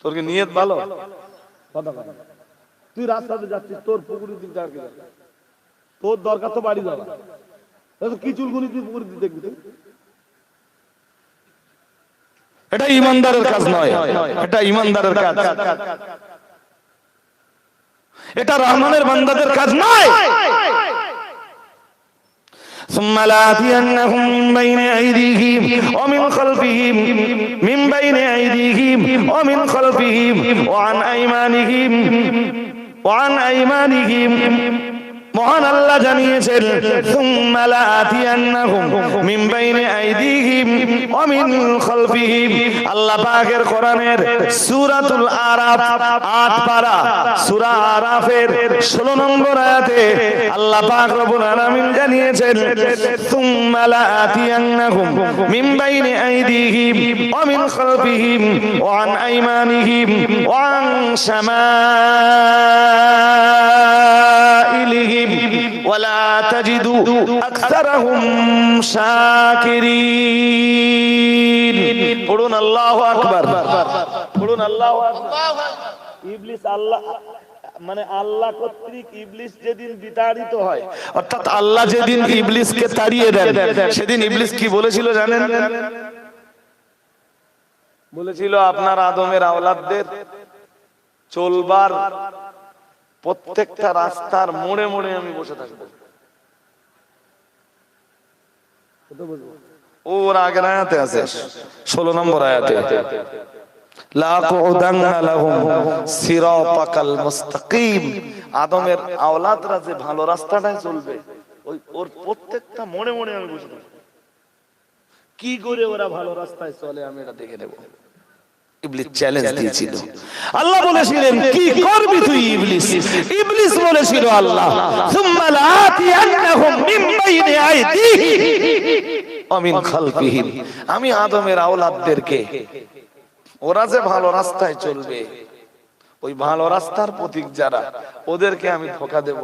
তোর কি নিয়ত ভালো? তুই রাস্তাতে যাচ্ছিস, তোর পুকুরের দিক দেখে, তোর দরকার তো বাড়ি যাওয়া, কি চুলগুলি তুই পুকুরের দিক দেখবি? এটা ইমানদারের কাজ নয়, এটা ইমানদারের কাজ, এটা রহমানের বান্দাদের কাজ নয়। ثم لآتينهم من بين أيديهم ومن خلفهم من بين أيديهم ومن خلفهم وعن أيمانهم মহান আল্লাহ জানিয়েছেন, সুম্মা লাআতিয়ান্নাহুম মিন বাইনি আইদিহিম ওয়া মিন খালফিহিম। আল্লাহ পাকের কোরআনের সূরাতুল আরাফ ৮ পারা, সূরা আরাফের ১৬ নম্বর আয়াতে আল্লাহ পাক রব্বুল আলামিন জানিয়েছেন, সুম্মা লাআতিয়ান্নাহুম মিন বাইনি আইদিহিম ওয়া মিন খালফিহিম ওয়া আন আইমানিহিম ওয়া আন শামাইলিহিম ولا تجد أكثرهم شاكرين। পড়ুন আল্লাহু আকবার, পড়ুন আল্লাহু আকবার। ইবলিস আল্লাহ মানে আল্লাহ কর্তৃক ইবলিস যেদিন বিতাড়িত হয়, অর্থাৎ আল্লাহ যেদিন ইবলিসকে তাড়িয়ে দেন, সেদিন ইবলিস কি বলেছিল জানেন? বলেছিল, আপনার আদমের আওলাদদের চলবার প্রত্যেকটা রাস্তার মোড়ে মোড়ে আমি বসে থাকবো। ওর আগের আয়াতে আছে, ১৬ নম্বর আয়াতে, লাকুদান্না লাহুম সিরাতাকাল মুস্তাকিম। আদমের আওলাদরা যে ভালো রাস্তাটায় চলবে, ওর প্রত্যেকটা মোড়ে মোড়ে আমি বসে থাকবো। কি করে ওরা ভালো রাস্তায় চলে আমি এটা দেখে নেব। ইবলিস চ্যালেঞ্জ দিয়েছিল, আল্লাহ বলেছিলেন কি করবি তুই ইবলিস? ইবলিস বলেছিল, আল্লাহ সুম্মা লাআতিয়ান্নাহুম মিন বাইনি আইদিহিম ওয়া মিন খালফিহিম। আমি আদমের আওলাদদেরকে, ওরা যে ভালো রাস্তায় চলবে, ওই ভালো রাস্তার প্রতীক যারা, ওদেরকে আমি ধোঁকা দেব,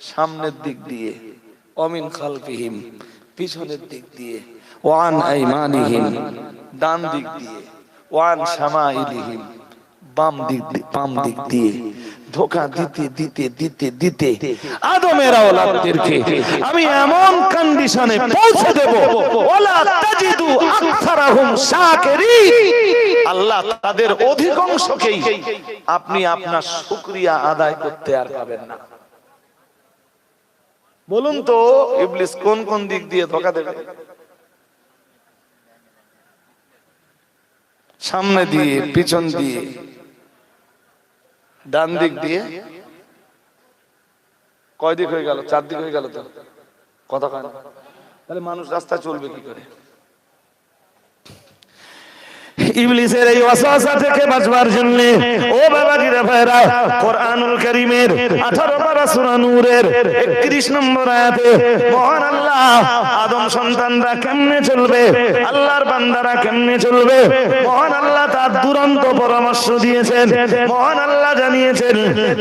সামনের দিক দিয়ে, অমিন খালফিহিম পিছনের দিক দিয়ে, ওয়ান আইমানিহিম ডান দিক দিয়ে, ওয়ান শামাইলিহিম বাম দিক দিয়ে ধোঁকা দিতে দিতে দিতে দিতে আদমের আওলাদদেরকে আমি এমন কন্ডিশনে পৌঁছে দেব, ওয়ালা তাজিদু আকসারাহুম শাকিরিন, আল্লাহ তাদের অধিকাংশকেই আপনি আপনার শুকরিয়া আদায় করতে আর পাবেন না। বলুন তো ইবলিস কোন কোন দিক দিয়ে ধোঁকা দেবে? সামনে দিয়ে, পিছন দিয়ে, ডান দিক দিয়ে। কয় দিক হয়ে গেল? 4 দিক হয়ে গেল তো কথা কয় না। তাহলে মানুষ রাস্তা চলবে কি করে? ইবলিসের এই ওয়াসওয়াসা থেকে বাঁচবার জন্য ও বাবাজিরা ভাইরা, কোরআনুল কারীমের 18 পারা সূরা নূরের 31 নম্বর আয়াতে মহান আল্লাহ আদম সন্তানরা কেমনে চলবে, আল্লাহর বান্দারা কেমনে চলবে, মহান আল্লাহ তার দুরন্ত পরামর্শ দিয়েছেন। মহান আল্লাহ জানিয়েছেন,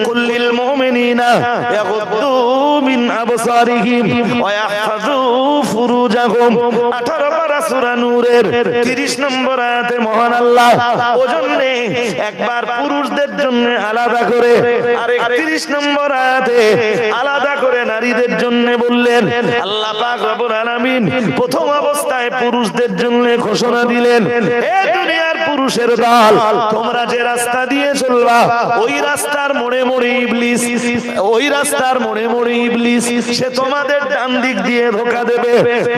কুল্লিল মুমিনিনা ইয়াগুদ্দু মিন আবসারিহিম ওয়া ইয়াহফাযু ফুরুজাহুম। 18 পারা সূরা নূরের 30 নম্বর আয়াতে মহান আল্লাহ ওজন্যে একবার পুরুষদের জন্য আলাদা করে, আর 31 নম্বর আয়াতে আলাদা করে নারীদের জন্য বললেন। আল্লাহ পাক রব্বুল আলামিন প্রথম অবস্থায় পুরুষদের জন্য ঘোষণা দিলেন, হে দুনিয়ার পুরুষের দল, তোমরা যে রাস্তা দিয়ে চলবা ওই রাস্তার মোড়ে মোড়ে ইবলিস, ওই রাস্তার মোড়ে মোড়ে ইবলিস সে তোমাদের ডান দিক দিয়ে ধোঁকা দেবে,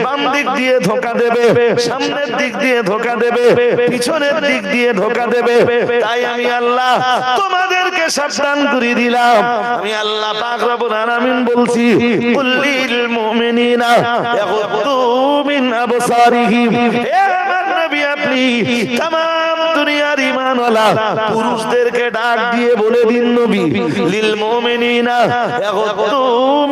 বাম দিক দিয়ে ধোঁকা দেবে, সামনের দিক দিয়ে ধোঁকা দেবে, পিছনের দিক দিয়ে ধোঁকা দেবে। তাই আমি আল্লাহ তোমাদেরকে সাবধান করে দিলাম। আমি আল্লাহ পাক রব্বুল আলামিন বলছি, কুল্লিল মুমিনিনা ইয়াগুদ্দু মিন আবসারিহিম। হে আমার নবী, আপনি तमाम দুনিয়ার ঈমানওয়ালা পুরুষদেরকে ডাক দিয়ে বলে দিন, নবী, লিল মুমিনিনা ইয়াগুদ্দু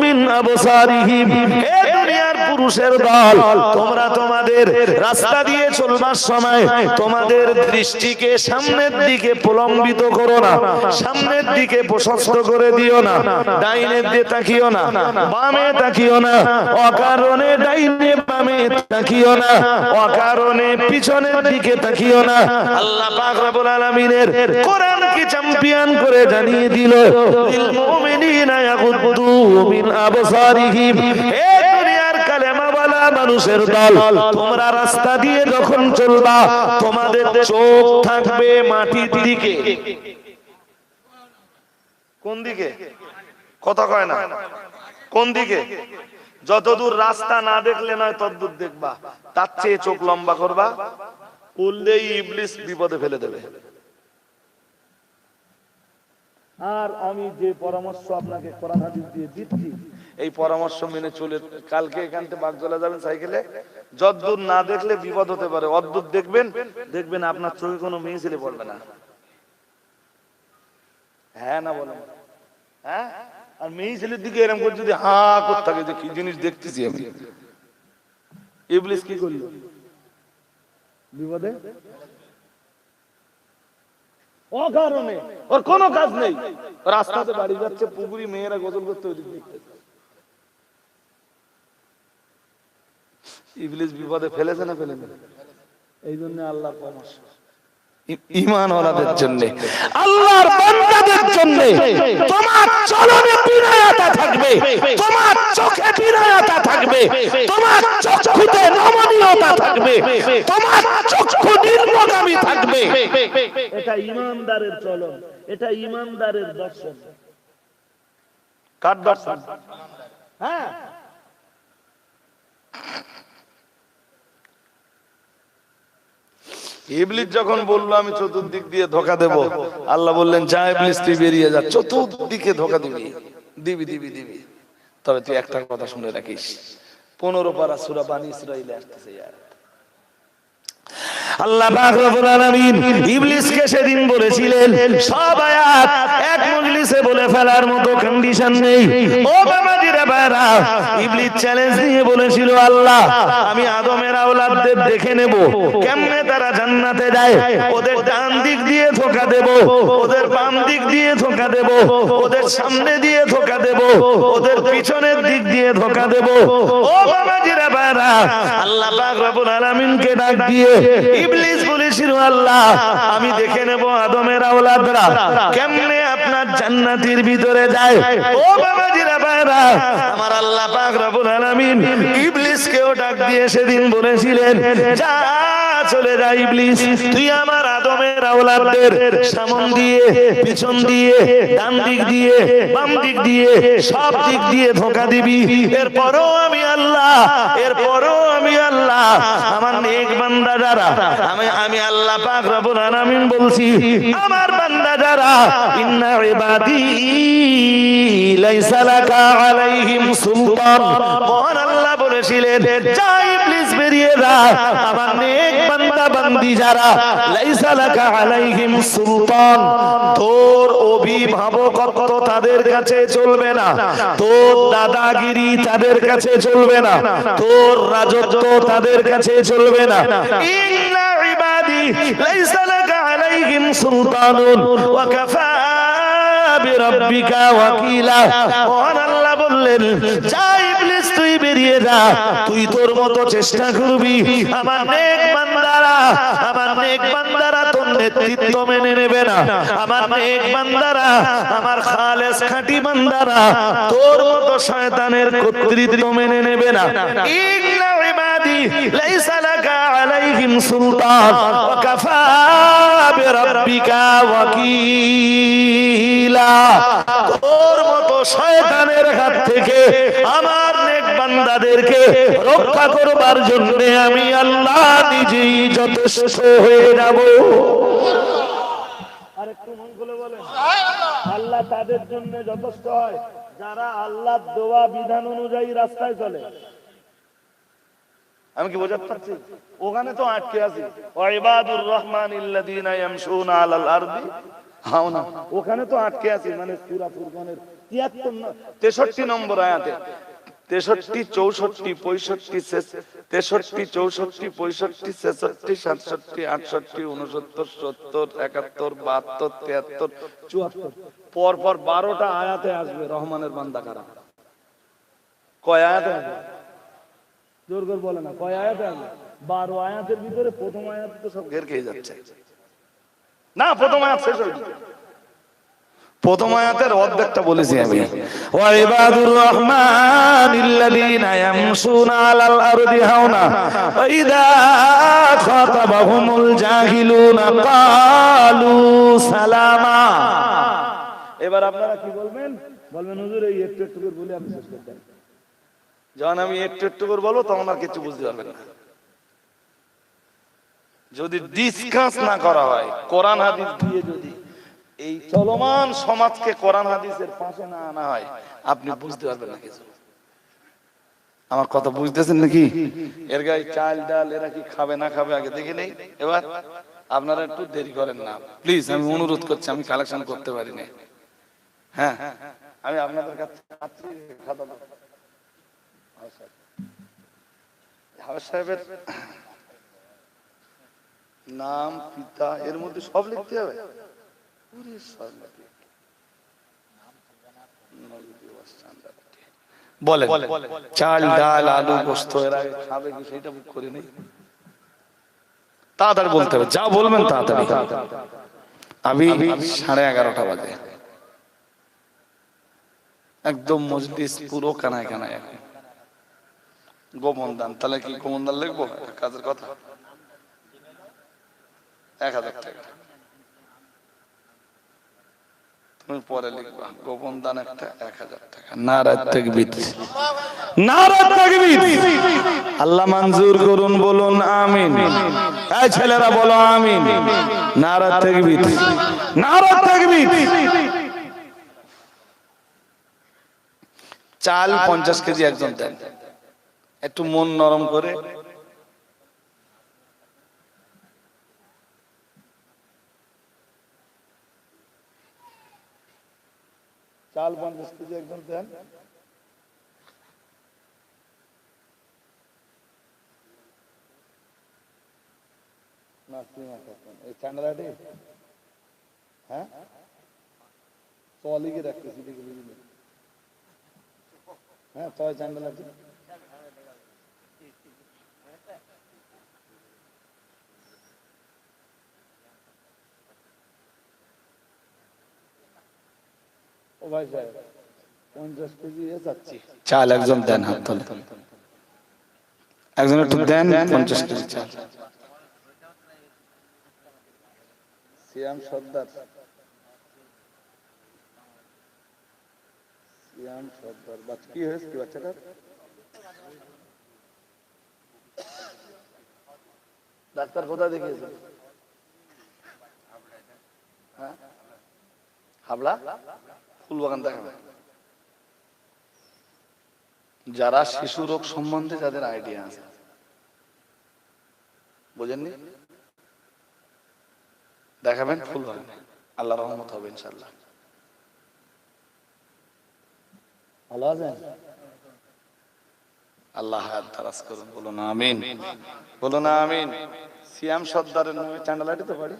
মিন আবসারিহিম। হে দুনিয়ার পুরুষের দল, তোমরা তোমাদের রাস্তা দিয়ে চলবার সময় তোমাদের দৃষ্টিকে সামনের দিকে প্রলম্বিত করো না, সামনের দিকে প্রশস্ত করে দিও না, ডাইনের দিকে তাকিও না, বামে তাকিও না, অকারণে ডাইনে বামে তাকিও না, অকারণে পিছনের দিকে তাকিও না। আল্লাহ পাক রব্বুল আলামিনের কোরআন কি চ্যাম্পিয়ন করে জানিয়ে দিল, লিল মুমিনিনা ইয়াগুদ্দু মিন আবসারিহিম। হে দুনিয়ার কালেমা ওয়ালা মানুষের দল, তোমরা রাস্তা দিয়ে যখন চলবা তোমাদের চোখ থাকবে মাটির দিকে। কোন দিকে? কথা কয় না। কোন দিকে? যতদূর রাস্তা না দেখলে নয় ততদূর দেখবা, তার চেয়ে চোখ লম্বা করবা, উল্লেই ইবলিস বিপদে ফেলে দেবে। আর আমি যে পরামর্শ আপনাকে কোরআন হাদিস দিয়ে দিচ্ছি, এই পরামর্শ মেনে চলে কালকে এখান থেকে বাগজলা যাবেন সাইকেলে, যতদূর না দেখলে বিপদ হতে পারে, অদ্দূর দেখবেন, দেখবেন আপনার চোখে কোনো মেয়ে ছেলে পড়বে না। হ্যাঁ না বলেন? হ্যাঁ। আর মেয়ে ছেলের দিকে এরকম করে যদি হা করতে থাকে যে কি জিনিস দেখতেছি আমি, ইবলিস কি করল? বিপদে অকারণে, ওর কোনো কাজ নেই, রাস্তাতে বাড়ি যাচ্ছে, পুকুরি মেয়েরা গোসল করতে ওইদিক দেখতেছে। ইবলিস বিপদে ফেলেছে না ফেলেছে? এই জন্য আল্লাহর পরামর্শ ঈমানওয়ালাদের জন্য, আল্লাহর বান্দাদের জন্য তোমার চলনে বিনয়তা থাকবে, তোমার চোখে বিনয়তা থাকবে, তোমার চক্ষুতে নমনীয়তা থাকবে, তোমার চক্ষু নির্মগামী থাকবে। এটা ঈমানদারের চলন, এটা ঈমানদারের দর্শন। কার দর্শন? হ্যাঁ। ইবলিস যখন বললো আমি চতুর্দিক দিয়ে ধোঁকা দেব, আল্লাহ বললেন যা ইবলিস তুই বেরিয়ে যা, চতুর্দিকে ধোঁকা দিবি, দিবি দিবি দিবি। তবে তুই একটা কথা শুনে রাখিস, 15 পারা সূরা বানী ইসরাঈলে আসতেছে। আল্লাহ পাক রব্বুল আলামিন ইবলিসকে সেদিন বলেছিলেন সব আয়াত এক মজলিসে বলে ফেলার মতো কন্ডিশন নেই। ও বাবাজিরা ভাইরা, ইবলিস চ্যালেঞ্জ দিয়ে বলেছিল, আল্লাহ আমি আদমের আওলাদদের দেখে নেব কেমনে তারা জান্নাতে যায়। ওদের ডান দিক দিয়ে ধোঁকা দেব, ওদের বাম দিক দিয়ে ধোঁকা দেব, ওদের সামনে দিয়ে ধোঁকা দেব, ওদের পিছনের দিক দিয়ে ধোঁকা দেব। ও বাবাজিরা ভাইরা, আল্লাহ পাক রব্বুল আলামিনকে ডাক দিয়ে ইবলিস বলেছিল, আল্লাহ আমি দেখে নেব আদমের আওলাদরা কেমনে আপনার জান্নাতের ভিতরে যায়। ও বাবাজিরা ভাইরা, আমার আল্লাহ পাক রব্বুল আলামিন ইবলিসকেও ডাক দিয়ে সেদিন বলেছিলেন, যা চলে যা ইবলিস, তুই আমার আদমের আওলাদদের সামন দিয়ে, পিছন দিয়ে, ডান দিক দিয়ে, বাম দিক দিয়ে, সব দিক দিয়ে ধোঁকা দিবি। এরপরও আমি আল্লাহ, এরপরও আমি আল্লাহ, আমার নেক বান্দা যারা, আমি আল্লাহ পাক রব্বুল আলামিন বলছি, আমার বান্দা যারা, ইন্না ইবাদি লাইসা লাকা আলাইহিম সুলতান, মহান আল্লাহ বলেছিলেন, যা ইবলিস বেরিয়ে যা, আমার নেক বান্দা বান্দি যারা, লাইসা লাকা আলাইহিম সুলতান, তোর অভিভাবকত্ব তাদের কাছে চলবে না, তোর দাদাগিরি তাদের কাছে চলবে না, তোর রাজত্ব তাদের কাছে চলবে না। ইন্না ইবাদি লাইসা লাকা আলাইহিম সুলতানুন ওয়া কাফা বিরাব্বিকা ওয়াকিলা। মহান আল্লাহ বললেন, যা ইবলিস তুই বেরিয়ে যা, তুই তোর মতো চেষ্টা করবি, আমার নেক বান্দারা, আমার নেক বান্দারা তোর নেতৃত্ব মেনে নেবে না, আমার নেক বান্দারা, আমার খালেস খাঁটি বান্দারা তোর মতো শয়তানের কর্তৃত্ব মেনে নেবে না। ইন্না ইবাদি লাইসা লাকা আলাইহিম সুলতান ওয়া কাফা বিরাব্বিকা ওয়াকিলা। তোর মতো শয়তানের হাত থেকে আমার নেক বান্দাদেরকে রক্ষা করবার জন্য আমি আল্লাহ নিজেই যথেষ্ট হয়ে যাব। আরেকটু মন খুলে বলেন, আল্লাহ তাদের জন্য যথেষ্ট হয় যারা আল্লাহর দেওয়া বিধান অনুযায়ী রাস্তায় চলে। আমি কি বোঝাতে পারছি? ওখানে তো আটকে আছি, ওয়াইবাদুর রহমানিল্লাযীনা ইয়ামশুনা আলাল আরদি হাওনা, ওখানে তো আটকে আছি। মানে সূরা ফুরকানের 63 নম্বর আয়াতে, 63, 64, 65, 63, 64, 65, 66, 67, 68, 69, 70, 71, 72, 73, 74, পর পর 12টা আয়াতে আসবে রহমানের বান্দা কারা। কয় আয়াতে আসবে? জোর করে বলে না, কয় আয়াতে আসবে? 12 আয়াতের ভিতরে প্রথম আয়াত তো সব ঘের খেয়ে যাচ্ছে না। প্রথম আয়াত শেষ হয়ে যাবে, প্রথম আয়াতের অর্ধেকটা বলেছি আমি। ওয়া ইবাদুর রহমানিল্লাযীনা ইয়ামশুনা আলাল আরদি হাওনা ওয়া ইযা খাতাবাহুমুল জাহিলুনা ক্বালু সালামা। এবার আপনারা কি বলবেন? বলবেন হুজুর এই একটু একটু করে বলে আপনি শেষ করতেন। যখন আমি একটু একটু করে বলবো তখন আর কিছু বুঝতে পারবেন না। যদি ডিসকাস না করা হয়, কোরআন হাদিস দিয়ে যদি এই চলমান সমাজকে কোরআন হাদিসের পাশে না আনা হয়, আপনি বুঝতে পারবেন না কিছু। আমার কথা বুঝতেছেন নাকি? এর গায়ে চাল ডাল এরা কি খাবে না খাবে আগে দেখে নেই। এবার আপনারা একটু দেরি করেন না প্লিজ, আমি অনুরোধ করছি, আমি কালেকশন করতে পারি না। হ্যাঁ, আমি আপনাদের কাছে সাহেবের নাম, পিতা, এর মধ্যে সব লিখতে হবে। বলেন চাল ডাল আলু গোস্ত এরা খাবে কি সেটা বুক করে নেই। তাড়াতাড়ি বলতে হবে, যা বলবেন তাড়াতাড়ি। আমি 11:30 বাজে, একদম মজলিস পুরো কানায় কানায়। গোপন দান, তাহলে কি গোপন দান লিখবো? কাজের কথা, 1000 টাকা তুমি পরে লিখবা। গোপন দান একটা 1000 টাকা। নারায়ে তাকবীর, নারায়ে তাকবীর। আল্লাহ মঞ্জুর করুন, বলুন আমিন। এই ছেলেরা বলো আমিন। নারায়ে তাকবীর, নারায়ে তাকবীর। চাল 50 কেজি একজন দেন, একটু মন নরম করে। চাল 50 কেজি একজন দেন। এই চান্ডালাটি হ্যাঁ চলিকে রাখতেছি দেখে বুঝলি হ্যাঁ ছয় চান্ডালাটি ও ভাই সাহেব 50 কেজি যাচ্ছি চাল একজন দেন হাত তোলে একজন একটু দেন 50 কেজি চাল সিয়াম সর্দার বাচ্চা কি হয়েছে কি বাচ্চাটার ডাক্তার কোথায় দেখিয়েছে হাবলা ফুলবাগান দেখাবে যারা শিশু রোগ সম্বন্ধে যাদের আইডিয়া আছে বুঝেননি দেখাবেন ফুলবাগানে আল্লাহ রহমত হবে ইনশাআল্লাহ ভালো আছেন আল্লাহ হায়াত দারাজ করুন বলুন আমিন বলুন আমিন সিয়াম সর্দারের নামে চান্ডালাটি তো পারি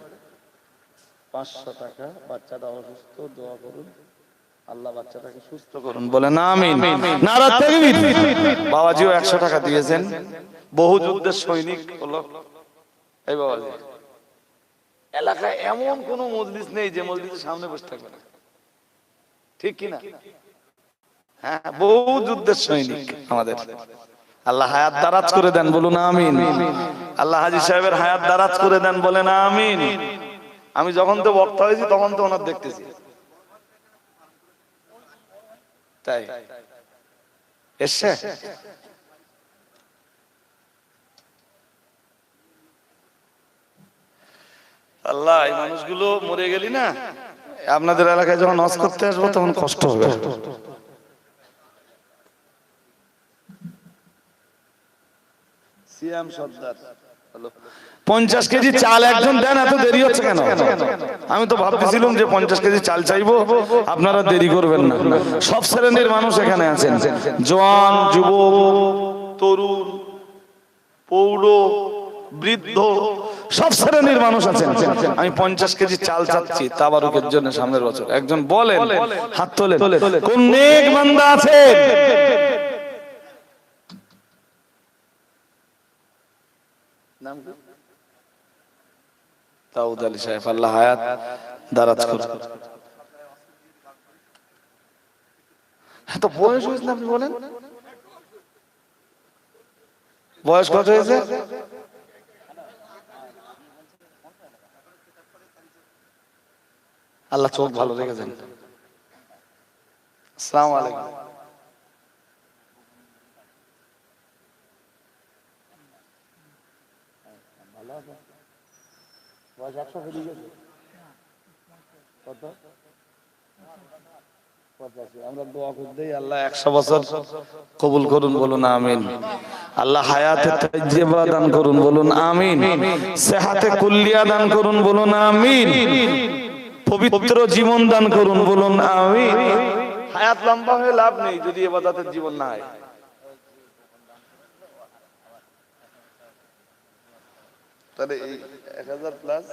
500 টাকা বাচ্চাটা অসুস্থ দোয়া করুন আল্লাহ বাচ্চাটাকে সুস্থ করুন বলেন আমিন নারা তাকবীর বাবাজিও 100 টাকা দিয়েছেন বহু যুদ্ধের সৈনিক হলো এই বাবাজি এলাকায় এমন কোন মজলিস নেই যে মজলিসের সামনে বসে থাকবে না ঠিক কি না হ্যাঁ বহু যুদ্ধের সৈনিক আমাদের আল্লাহ হায়াত দারাজ করে দেন বলুন আমিন আল্লাহ হাজী সাহেবের হায়াত দারাজ করে দেন বলেন আমিন আমি যখন তো বক্তা হয়েছি তখন তো ওনার দেখতেছি তাই এসে আল্লাহ এই মানুষগুলো মরে গেলি না আপনাদের এলাকায় যখন হজ করতে আসবো তখন কষ্ট হবে সিয়াম সর্দার 50 কেজি চাল একজন দেন এত দেরি হচ্ছে কেন আমি তো ভাবতেছিলাম যে 50 কেজি চাল চাইবো আপনারা দেরি করবেন না সব শ্রেণীর মানুষ এখানে আছেন জওয়ান যুবক তরুণ প্রৌঢ় বৃদ্ধ সব শ্রেণীর মানুষ আছেন আমি 50 কেজি চাল চাচ্ছি তাবারুকের জন্য সামনের বছর একজন বলেন হাত তোলেন কোন নেক বান্দা আছে নাম কি দাউদ আলী সাহেব আল্লাহ হায়াত দারাজ করুন তো বয়স হয়েছে না আপনি বলেন বয়স কত হয়েছে আল্লাহ চোখ ভালো রেখেছেন আসসালামু আলাইকুম আমরা দোয়া করতে আল্লাহ 100 বছর কবুল করুন বলুন আমিন আল্লাহ হায়াতে তাইয়্যিবা দান করুন বলুন আমিন সেহাতে কুল্লিয়া দান করুন বলুন আমিন পবিত্র জীবন দান করুন বলুন আমিন হায়াত লম্বা হয়ে লাভ নেই যদি ইবাদতের জীবন না হয় তাহলে এই 1000 প্লাস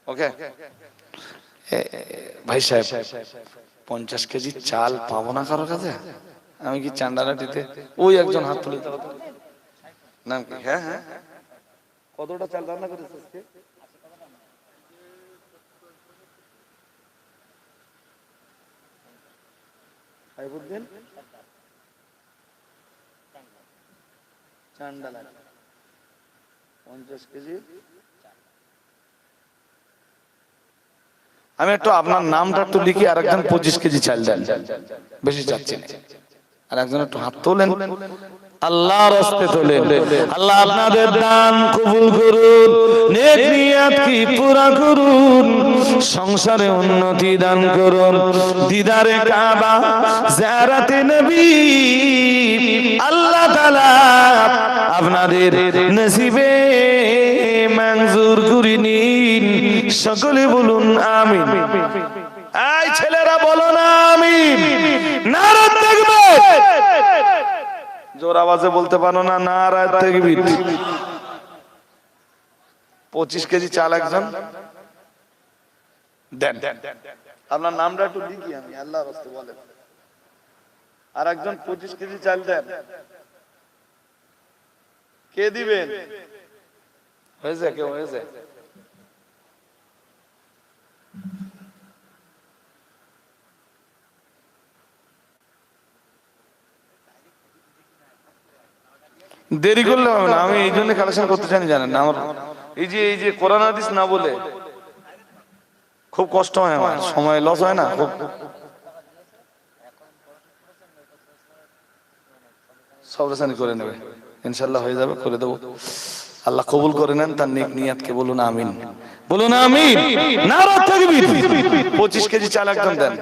ওকে ভাই সাহেব 50 কেজি চাল পাবো না কারো কাছে আমি কি চান্ডালাটিতে ওই একজন হাত তুলে দাও নাম কি হ্যাঁ হ্যাঁ কতটা চাল রান্না করেছিস আজকে আইবুদ্দিন চান্ডালাটি 50 কেজি আমি একটু আপনার নামটা একটু লিখি আর একজন 25 কেজি চাল দেন বেশি চাচ্ছি আর একজন একটু হাত তোলেন আল্লাহর রাস্তায় তোলেন আল্লাহ আপনাদের দান কবুল করুন নেক নিয়ত কি পুরা করুন সংসারে উন্নতি দান করুন দিদারে কাবা জিয়ারতে নবী আল্লাহ তাআলা আপনাদের নসিবে মঞ্জুর করে নিন সকলে বলুন আমিন এই ছেলেরা বলো না আমিন নারা তাকবীর জোর আওয়াজে বলতে পারো না নারায়ে তাকবীর। 25 কেজি চাল একজন দেন। আপনার নামটা একটু লিখি আমি, আল্লাহর রাস্তে বলেন। আর একজন 25 কেজি চাল দেন। কে দিবেন? হয়েছে কেউ হয়েছে? দেরি করলে হবে না, আমি এই জন্য কালেকশন করতে চাই, জানেন না আমার এই যে কোরআন হাদিস না বলে খুব কষ্ট হয়, আমার সময় লস হয় না খুব। সবরাসানি করে নেবে ইনশাআল্লাহ, হয়ে যাবে, করে দেবো। আল্লাহ কবুল করে নেন তার নেক নিয়াতকে, বলুন আমিন, বলুন আমিন। নারায়ে তাকবীর। 25 কেজি চাল একজন দেন।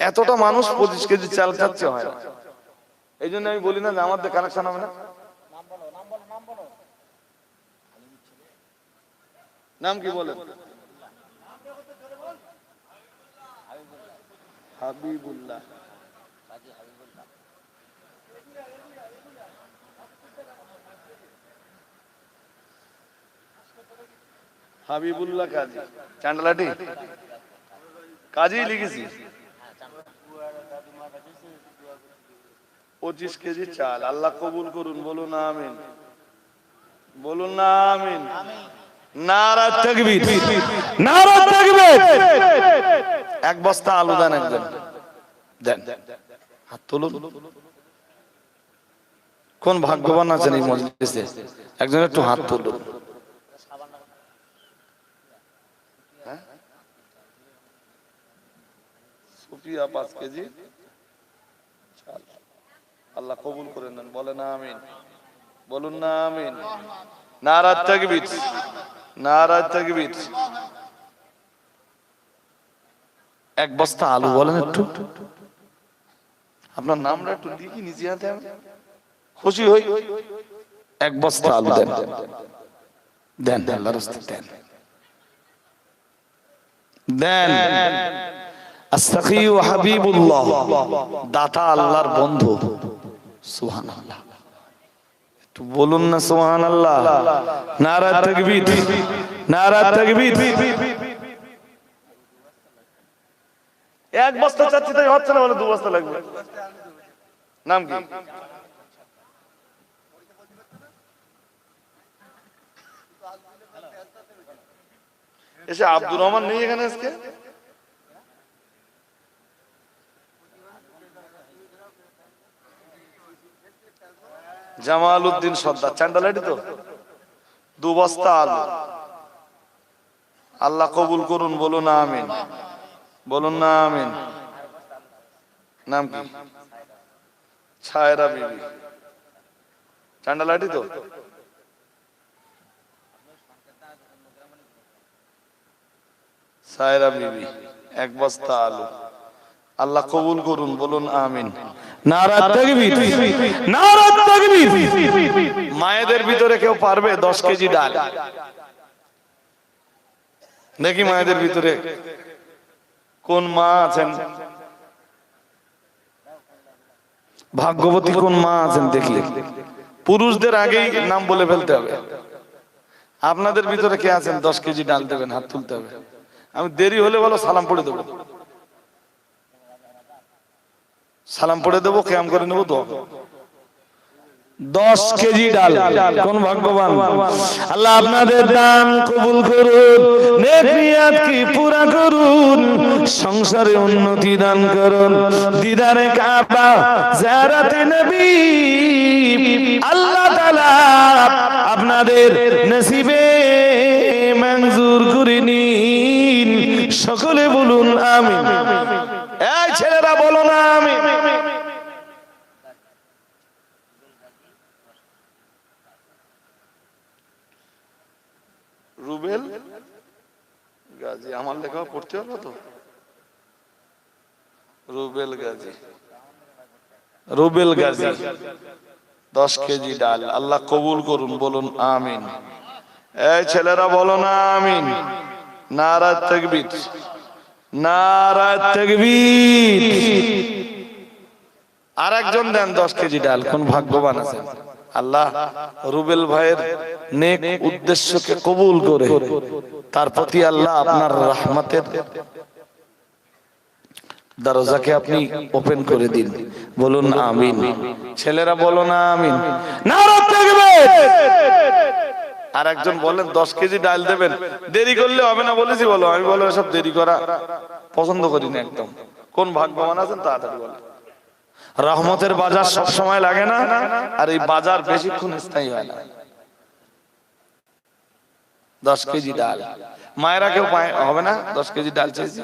এতটা মানুষ 25 কেজি চাল চাচ্ছে হয় না, এই জন্য আমি বলি না যে আমাদের কালেকশন হবে না। নাম কি বলেন? হাবিবুল্লাহ। হাবিবুল্লাহ কাজী, চান্ডালাটি কাজী লিখেছি। 25 কেজি চাল আল্লাহ কবুল করুন, বলুন আমিন, বলুন না আমিন। নারায়ে তাকবীর, নারায়ে তাকবীর। এক বস্তা আলু দেন একজন, দেন। হাত তুলুন। কোন ভাগ্যবান আছেন এই মজলিসে? একজন একটু হাত তুলুন। সুফিয়া 5 কেজি চাল আল্লাহ কবুল করে নেন, বলেন আমিন, বলুন না আমিন। নারায়ে তাকবীর, নারায়ে তাকবীর। এক বস্তা আলু বলেন একটু, আপনার নামটা একটু লিখি নিজে হাতে, আমি খুশি হই। এক বস্তা আলু দেন, দেন আল্লাহর রাস্তায় দেন, দেন। আস-সাখী ওয়া হাবিবুল্লাহ, দাতা আল্লাহর বন্ধু। সুবহানাল্লাহ, একটু বলুন না সুবহানাল্লাহ। নারায়ে তাকবীর, নারায়ে তাকবীর। এক বস্তা চাচ্ছি তাই হচ্ছে না, বলে 2 বস্তা লাগবে। নাম কি? এসে আব্দুর রহমান নেই এখানে আজকে? জামাল উদ্দিন সর্দার, চান্ডালাটি তো। 2 বস্তা আলু আল্লাহ কবুল করুন, বলুন আমিন, বলুন না আমিন। নাম কি? ছায়রা বিবি, চান্ডালাটি তো। ছায়রা বিবি, 1 বস্তা আলু আল্লাহ কবুল করুন, বলুন আমিন। নারায়ে তাকবীর, নারায়ে তাকবীর। মায়েদের ভিতরে কেউ পারবে 10 কেজি ডাল? দেখি মায়েদের ভিতরে কোন মা আছেন, ভাগ্যবতী কোন মা আছেন দেখি। পুরুষদের আগেই নাম বলে ফেলতে হবে। আপনাদের ভিতরে কে আছেন 10 কেজি ডাল দেবেন? হাত তুলতে হবে। আমি দেরি হলে বলো, সালাম পড়ে দেবো, সালাম পড়ে দেবো, কিয়াম করে নেবো। তো 10 কেজি ডাল, কোন ভাগ্যবান? আল্লাহ আপনাদের দান কবুল করুন, নেক নিয়াত কি পুরা করুন, সংসারে উন্নতি দান করুন, দিদারে কাবা জিয়ারতে নবী আল্লাহ তাআলা আপনাদের নসিবে মঞ্জুর করে নিন। সকলে বলুন আমিন। এই ছেলেরা বলো না আমিন। রুবেল গাজী, আমার লেখা পড়তে পারবো তো? রুবেল গাজী, রুবেল গাজী 10 কেজি ডাল আল্লাহ কবুল করুন, বলুন আমিন। এই ছেলেরা বলো না আমিন। নারায়ে তাকবীর, নারায়ে তাকবীর। আর একজন দেন 10 কেজি ডাল। কোন ভাগ্যবান আছেন? আল্লাহ রুবেল ভাইয়ের নেক উদ্দেশ্যকে কবুল করে তার প্রতি আল্লাহ আপনার রহমতের দরজাকে আপনি ওপেন করে দিন। বলুন আমিন। ছেলেরা বলো না আমিন। নারা তাকবীর। আর একজন বলেন 10 কেজি ডাল দেবেন, দেরি করলে হবে না বলেছি। বলো। আমি বলো এসব দেরি করা পছন্দ করি না একদম। কোন ভাগ্যবান আছেন তাড়াতাড়ি বলেন। রহমতের বাজার সব সময় লাগে না, আর এই বাজার বেশিক্ষণ স্থায়ী হয় না। 10 কেজি ডাল মায়েরা কেউ হবে না? 10 কেজি ডাল চাইছি।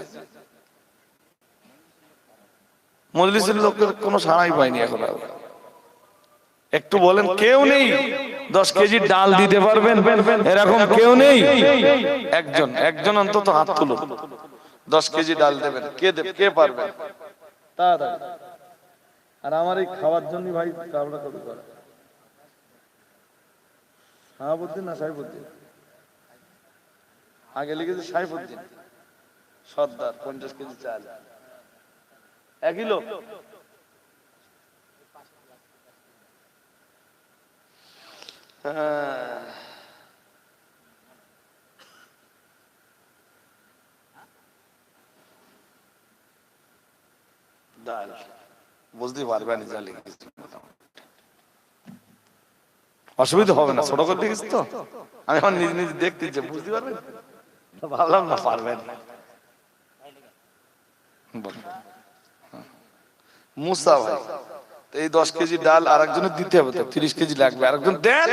মজলিসের লোকের কোনো সাড়াই পাইনি এখন। একটু বলেন কেউ নেই 10 কেজি ডাল দিতে পারবেন এরকম কেউ নেই? একজন অন্তত হাত তুলুন। 10 কেজি ডাল দেবেন কে দেবে? কে পারবে? আর আমার এই খাওয়ার জন্য ভাই কামড়া কবি করা। শাহাবুদ্দিন না সাইফুদ্দিন? আগে লিখেছে সাইফুদ্দিন সর্দার। 50 কেজি চাল 1 কিলো। ডাল বুঝতে পারবেন, অসুবিধা হবে না। ছোট করে লিখিস তো, আমি এখন নিজে নিজে দেখতে যে বুঝতে পারবেন। ভাবলাম না পারবেন। মুসা ভাই এই 10 কেজি ডাল আর একজনের দিতে হবে তো, 30 কেজি লাগবে। আরেকজন দেন।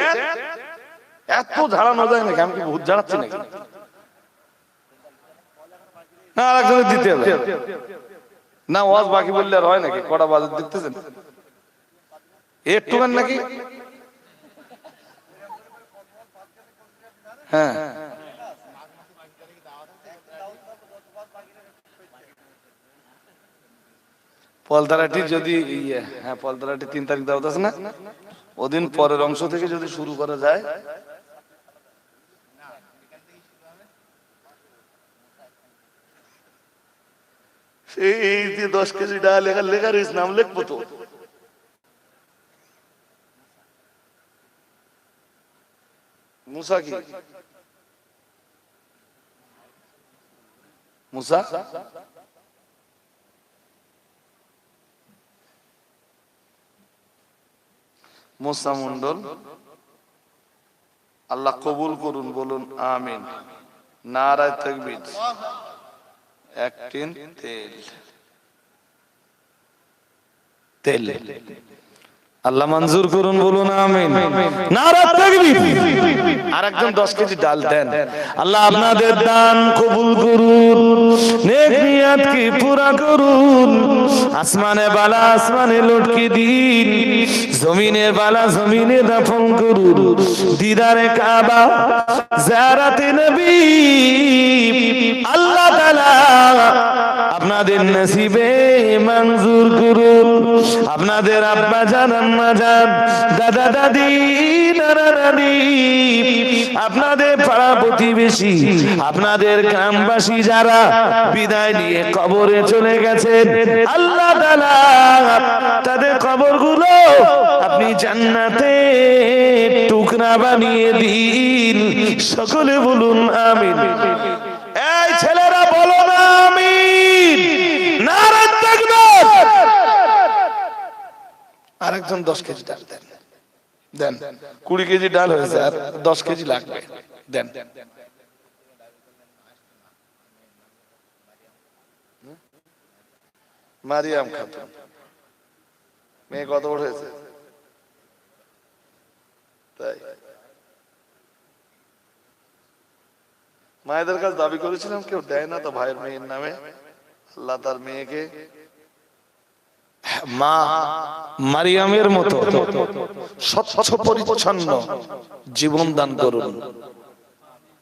এত ঝাড়ানো যায় নাকি? আমি কি ভূত ঝাড়াচ্ছি নাকি? না আরেকজনের দিতে হবে না। ওয়াজ বাকি বললে আর হয় নাকি? কটা বাজার দেখতেছেন একটুখান নাকি? হ্যাঁ পলতারাটি যদি হ্যাঁ পলতারাটি 3 তারিখ দাওয়াত আছে না? ওদিন পরের অংশ থেকে যদি শুরু করা যায়। এই যে 10 কেজি ডাল লেখার নাম লিখবো তো। মুসা কি? মুসা মুসা মন্ডল। আল্লাহ কবুল করুন। বলুন আমিন। নারায়ে তাকবীর। 1 টিন তেল আল্লাহ মঞ্জুর করুন। বলুন আমিন। নারায়ে তাকবীর। আরেকজন 10 কেজি ডাল দেন। আল্লাহ আপনাদের দান কবুল করুন, নেক নিয়ত কি পুরা করুন। আসমানে বালা আসমানে লটকে দিন, জমিনে বালা জমিনে দাফন করুন। দিদারে কাবা জিয়ারতে নবী আল্লাহ তাআলা আপনাদের নসিবে মঞ্জুর করুন। আপনাদের আব্বা জান আম্মা জান দাদা দাদি নানা নানি, আপনাদের পাড়া প্রতিবেশী, আপনাদের গ্রামবাসী যারা বিদায় নিয়ে কবরে চলে গেছেন, আল্লাহ তাআলা তাদের কবরগুলো আপনি জান্নাতে টুকরা বানিয়ে দিন। সকলে বলুন আমিন। এই ছেলেরা বলো না আমিন। নারে তাকবীর। আরেকজন 10 কেজি ডাল দেন। দেন 20 কেজি ডাল হয়েছে, আর 10 কেজি লাগবে। দেন। মারিয়াম খাতুন মেয়ে কত বড় হয়েছে? তাই মায়েদের কাছে দাবি করেছিলাম, কেউ দেয় না তো ভাইয়ের মেয়ের নামে। আল্লাহ তার মেয়েকে মা মারিয়ামের মতো স্বচ্ছ পরিচ্ছন্ন জীবন দান করুন।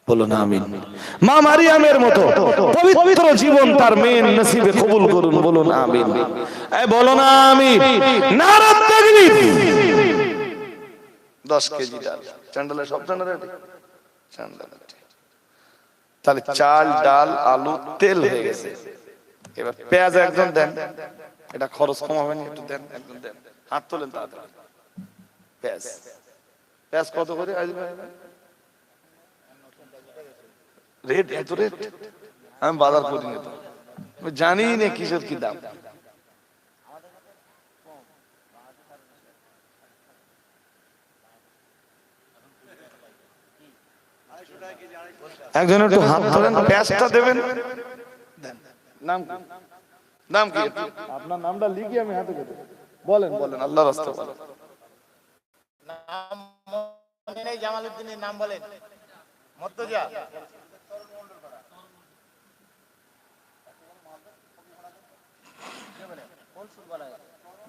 বলুন আমিন। মা মারিয়ামের মতো পবিত্র জীবন তার মেয়ের নসিবে কবুল করুন। বলুন আমিন। এই বলো না আমিন। নারে তাকবীর। 10 কেজি ডাল চান্ডালে সব চান্ডালে চান্ডালে। তাহলে চাল ডাল আলু তেল হয়ে গেছে। এবার পেঁয়াজ একজন দেন, এটা খরচ কম হবে না, একটু দেন, একজন দেন, হাত তোলেন তাড়াতাড়ি। পেঁয়াজ, পেঁয়াজ কত করে আজ ভাই? রেট এত রেট, আমি বাজার করি না তো, আমি জানি না কিসের কি দাম। একজন একটু হাত ধরেন, পেঁয়াজটা দেবেন। নাম কি? নাম কি? আপনার নামটা লিখি আমি হাতে করে। বলেন বলেন, আল্লাহর রাস্তায় বলেন। নাম মনে নেই, জামালউদ্দিনের নাম বলেন। মর্তজা।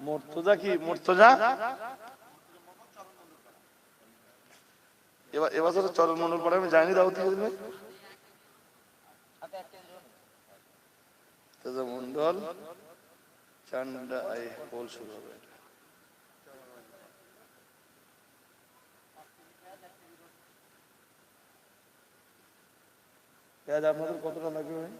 মুর্তজা কি? মুর্তজা এবছর চরণ মন্ডল পড়ে আমি জানি, দাও থেকে দিবে মন্ডল চান্ডা এই বল শুরু হবে। পেঁয়াজ আপনাদের কতটা লাগবে ভাই?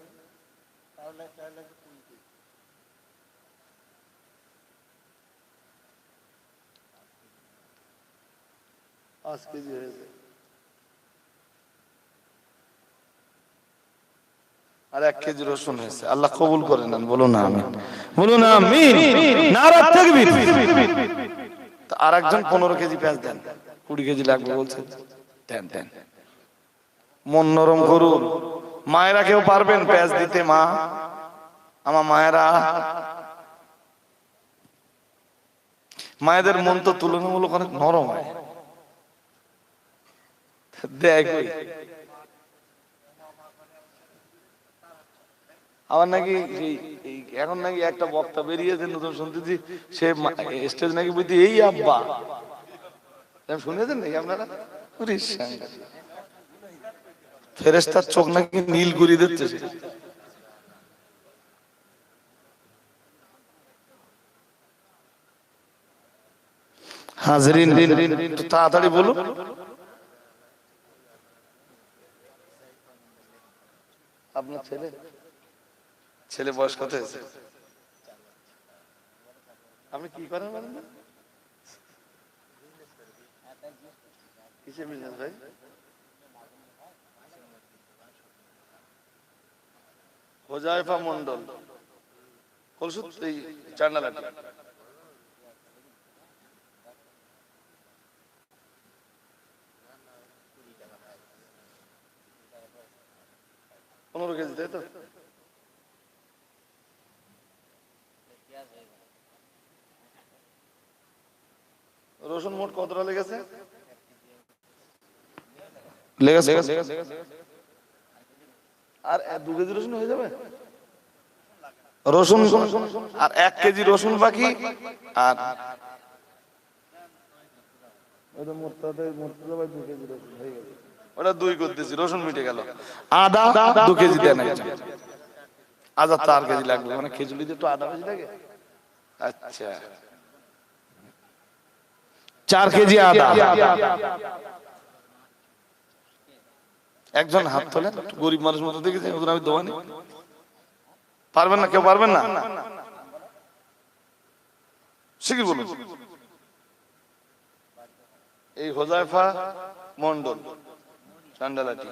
5 কেজি হয়েছে। আর 1 কেজি রসুন হয়েছে। আল্লাহ কবুল করে নেন, বলুন আমিন, বলুন আমিন, নারা তাকবীর। তো আরেকজন 15 কেজি পেঁয়াজ দেন, 20 কেজি লাগবে বলছেন, দেন দেন। মন নরম করুন, মায়েরা কেউ পারবেন পেঁয়াজ দিতে? মা, আমার মায়েরা, মায়েদের মন তো তুলনামূলক অনেক নরম হয়, দেখ আমার নাকি এখন নাকি একটা বক্তা বেরিয়েছে নতুন শুনতেছি, সে স্টেজ নাকি বলতে এই আব্বা, শুনেছেন নাকি আপনারা? ফেরেশতার চোখ নাকি নীল করিয়ে দিচ্ছে। হাজরিন তাড়াতাড়ি বলুন। আপনার ছেলে, ছেলে বয়স কত হয়েছে? আপনি কি করেন বলেন না? কিসে বিজনেস ভাই? হোজাইফা মন্ডল, কলসুত এই চান্ডালাটি। পনেরো কেজি, তাই তো? রসুন মোট কতটা লেগেছে? আর 2 কেজি রসুন হয়ে যাবে? রসুন আর 1 কেজি রসুন বাকি। আর ওটা 2 করতেছি, রসুন মিটে গেল। আদা 2 কেজি দেন একজন। আদা 4 কেজি লাগবে, মানে খেজুরিতে একটু আদা বেশি লাগে। আচ্ছা, 4 কেজি আদা। একজন হাত তোলেন, গরিব মানুষ মতো দেখেছি, আমি দোয়ানি। পারবেন না কেউ? পারবেন না? শিগগির বলুন। এই হোজাইফা মন্ডল চান্ডালাটি,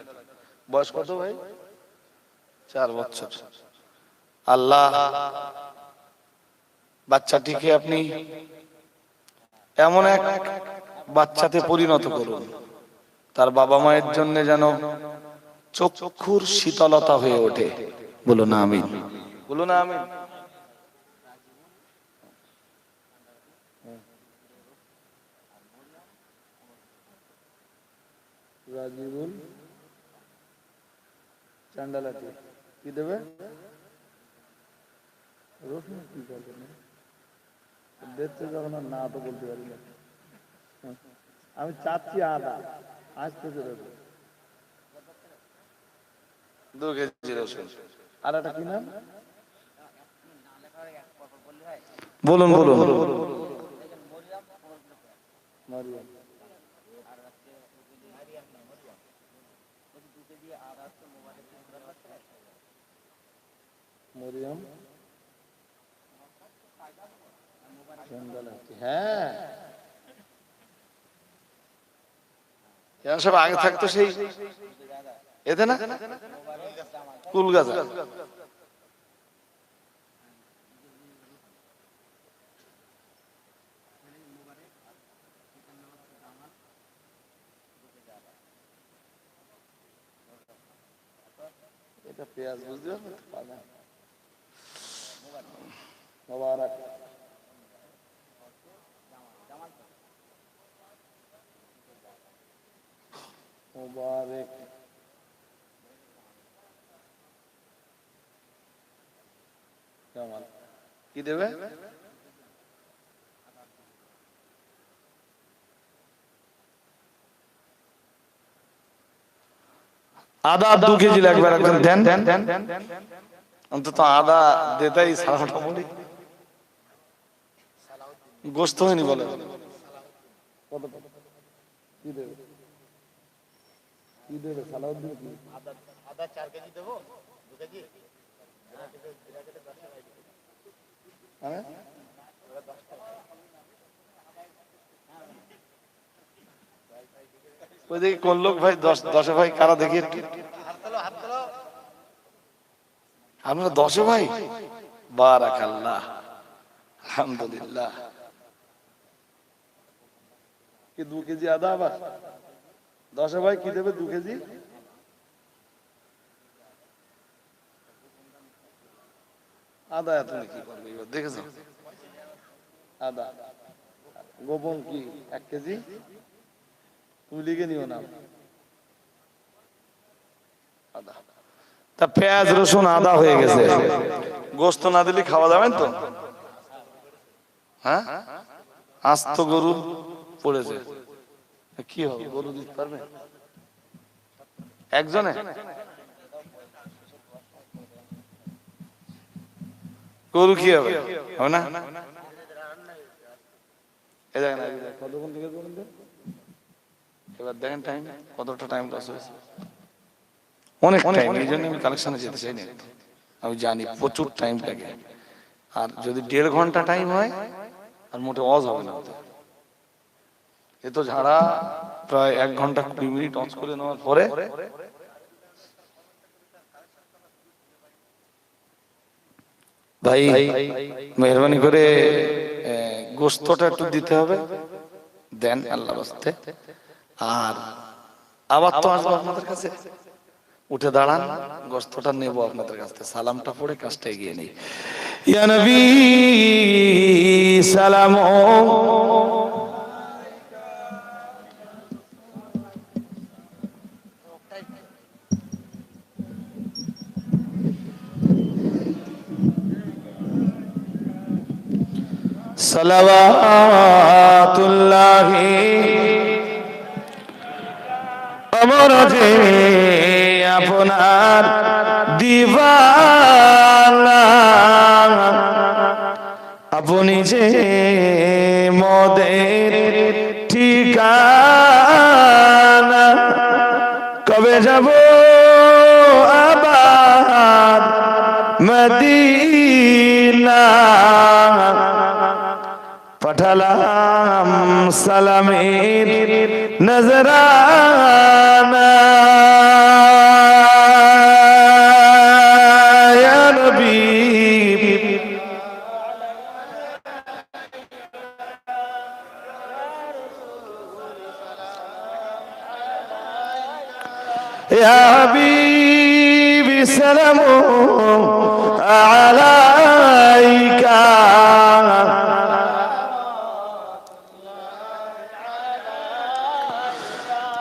বয়স কত ভাই? 4 বছর। আল্লাহ বাচ্চাটিকে আপনি এমন এক বাচ্চাতে পরিণত করুন, তার বাবা মায়ের জন্য যেন চক্ষুর শীতলতা হয়ে ওঠে। বলুন আমিন, বলুন আমিন। রাজিবুল চান্ডালাটি কি দেবে? রসুন কি করবে না দেখতে, যখন না তো বলতে পারি না। আমি চাচ্ছি আদা, আসতে দেবো 2 কেজি রসুন। আর একটা কি নাম? বলুন বলুন। মারিয়াম। মরিয়ম হ্যাঁ, এরা সব আগে থাকতো সেই এতে না, কুলগাছা। এটা পেঁয়াজ বুঝতে পারবে, মোবারক মোবারক। জামাল কি দেবে? আদা 2 কেজি লাগবে, একজন দেন অন্তত আদা দেতাই সারাটা বলি, গোস্ত হয়নি বলে কি দেবে, কি দেবে সালাউদ্দিন কি? আদা 4 কেজি দেবো, 2 কেজি হ্যাঁ ওইদিকে কোন লোক ভাই, 10 ভাই কারা দেখি একটু, হাত তোলো, হাত তোলো। আপনারা 10 ভাই, বারাকাল্লাহ, আলহামদুলিল্লাহ। কি 2 কেজি আদা আবার 10 ভাই কি দেবে 2 কেজি? আদা এত কি করবে এবার দেখেছো? আদা গোপন কি 1 কেজি, তুমি লিখে নিও না। আদা তা পেঁয়াজ রসুন আদা হয়ে গেছে, গোস্ত না দিলে খাওয়া যাবেন তো? হ্যাঁ, আস্ত গরু পড়েছে, কি হবে গরু দিতে পারবে একজনে? গরু কি হবে, হবে না? এই দেখেন কতক্ষণ থেকে বলুন তো? এবার দেখেন টাইম কতটা, টাইম লস হয়েছে অনেক টাইম, এই জন্য আমি কালেকশনে যেতে চাই না। আমি জানি প্রচুর টাইম লাগে, আর যদি 1.5 ঘন্টা টাইম হয় আর মোটে অজ হবে না। এ তো ঝাড়া প্রায় 1 ঘন্টা 20 মিনিট অজ করে নেওয়ার পরে ভাই মেহরবানি করে গোস্তটা একটু দিতে হবে, দেন আল্লাহ রাস্তে। আর আবার তো আসবো আপনাদের কাছে, উঠে দাঁড়ান, গোস্তটা নেব আপনাদের কাছ থেকে, সালামটা পড়ে কাজটা এগিয়ে নেই। ইয়া নবী সালাম সালাওয়াতুল্লাহি অমর যে আপনার দিওয়ানা, আপনি যে মোদের ঠিকানা, কবে যাব আবার মদিনা, পাঠালাম সালামের নজরানা, ইয়া নবী ইয়া হাবিবি সালামু আলাইকা,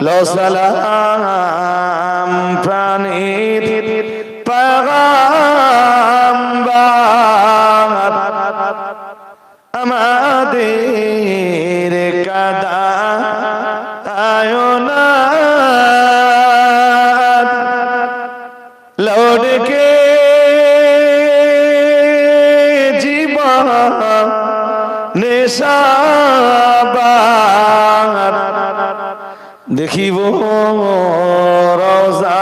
লো সালাম প্রাণীর পয়গম্বর, আমাদের কাদায় না লড়কে জীবন নেশাবার, দেখিব রওজা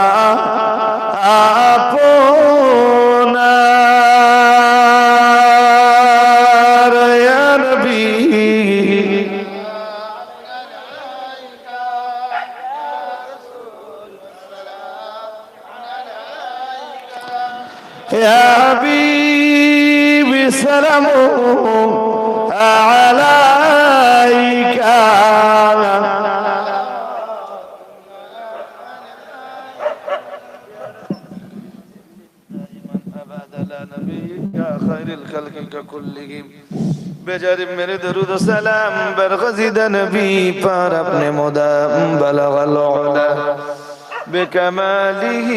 আপনার يا حبيبي سلام عليك خير الخلق ككلهم بجانب میرے درود و سلام بر غزید نبی پر اپنے مدام بلغ العلا بكماله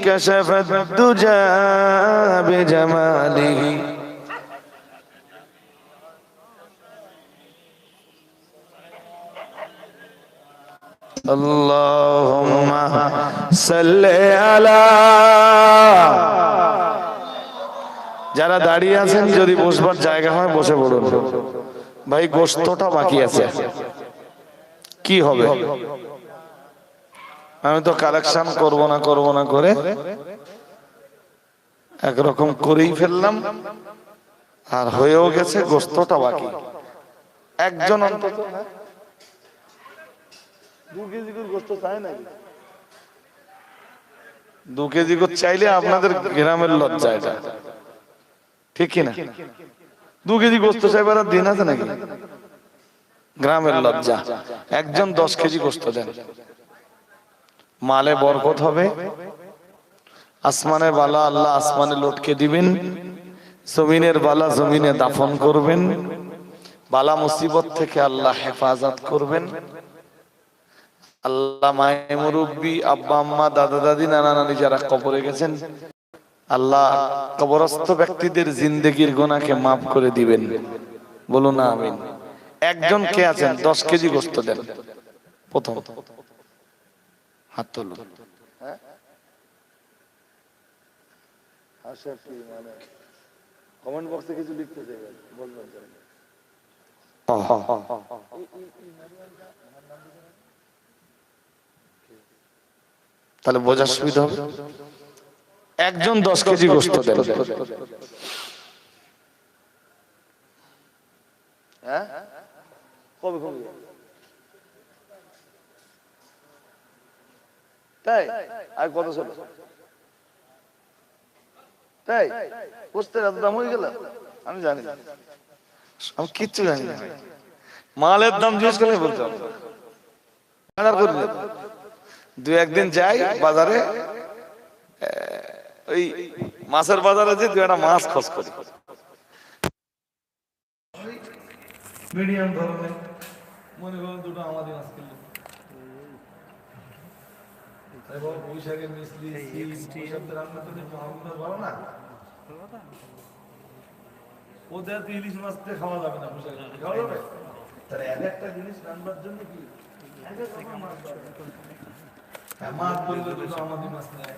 كشف الدجى بجماله اللهم صل على যারা দাঁড়িয়ে আছেন যদি বসবার জায়গা হয় বসে পড়ুন ভাই গোশতটা বাকি আছে কি হবে আমি তো কালেকশন করব না করে একরকম করেই ফেললাম আর হয়েও গেছে গোশতটা বাকি একজন অন্তত 2 কেজি করে গোশত চাই নাকি 2 কেজি করে চাইলে আপনাদের গ্রামের লজ্জা এটা ঠিক কি না 2 কেজি গোশত চাইবার দিন আছে নাকি গ্রামের লজ্জা একজন 10 কেজি গোশত দেন মালে বরকত হবে আসমানে বালা আল্লাহ আসমানে লটকে দিবেন জমিনের বালা জমিনে দাফন করবেন বালা মুসিবত থেকে আল্লাহ হেফাজত করবেন আল্লাহ মায়ে মুরব্বি আব্বা আম্মা দাদা দাদি নানা নানি যারা কবরে গেছেন আল্লাহ কবরস্থ ব্যক্তিদের জিন্দেগির গুনাহকে maaf করে দিবেন বলুন আমিন একজন কে আছেন 10 কেজি গোশত দেন প্রথম হাত তুলুন আশা কি মানে কমেন্ট বক্সে কিছু লিখতে চাইবেন বলবেন তাহলে বোঝার সুবিধা হবে একজন 10 কেজি গোশত দেন হ্যাঁ কবে কবে তাই আর কত ছিল তাই গোশতের এত দাম হয়ে গেল আমি জানি না আমি কিচ্ছু জানি না মালের দাম জিজ্ঞেস করলে বলতে হবে দু একদিন যাই বাজারে ওই মাছের বাজারে যে 2টা মাছ খোঁজ করি মিডিয়াম ধরনের মনে করেন 2টো আমাদি মাছ কিনলো এবার বৈশাখের মিছলি বৈশাখের রান্না তো আমাদের বড় না ওদের তো ইলিশ মাছ দিয়ে খাওয়া যাবে না বৈশাখে খাওয়া যাবে তাহলে একটা জিনিস রান্নার জন্য কি মাছ বললে 2টো আমাদি মাছ নেয়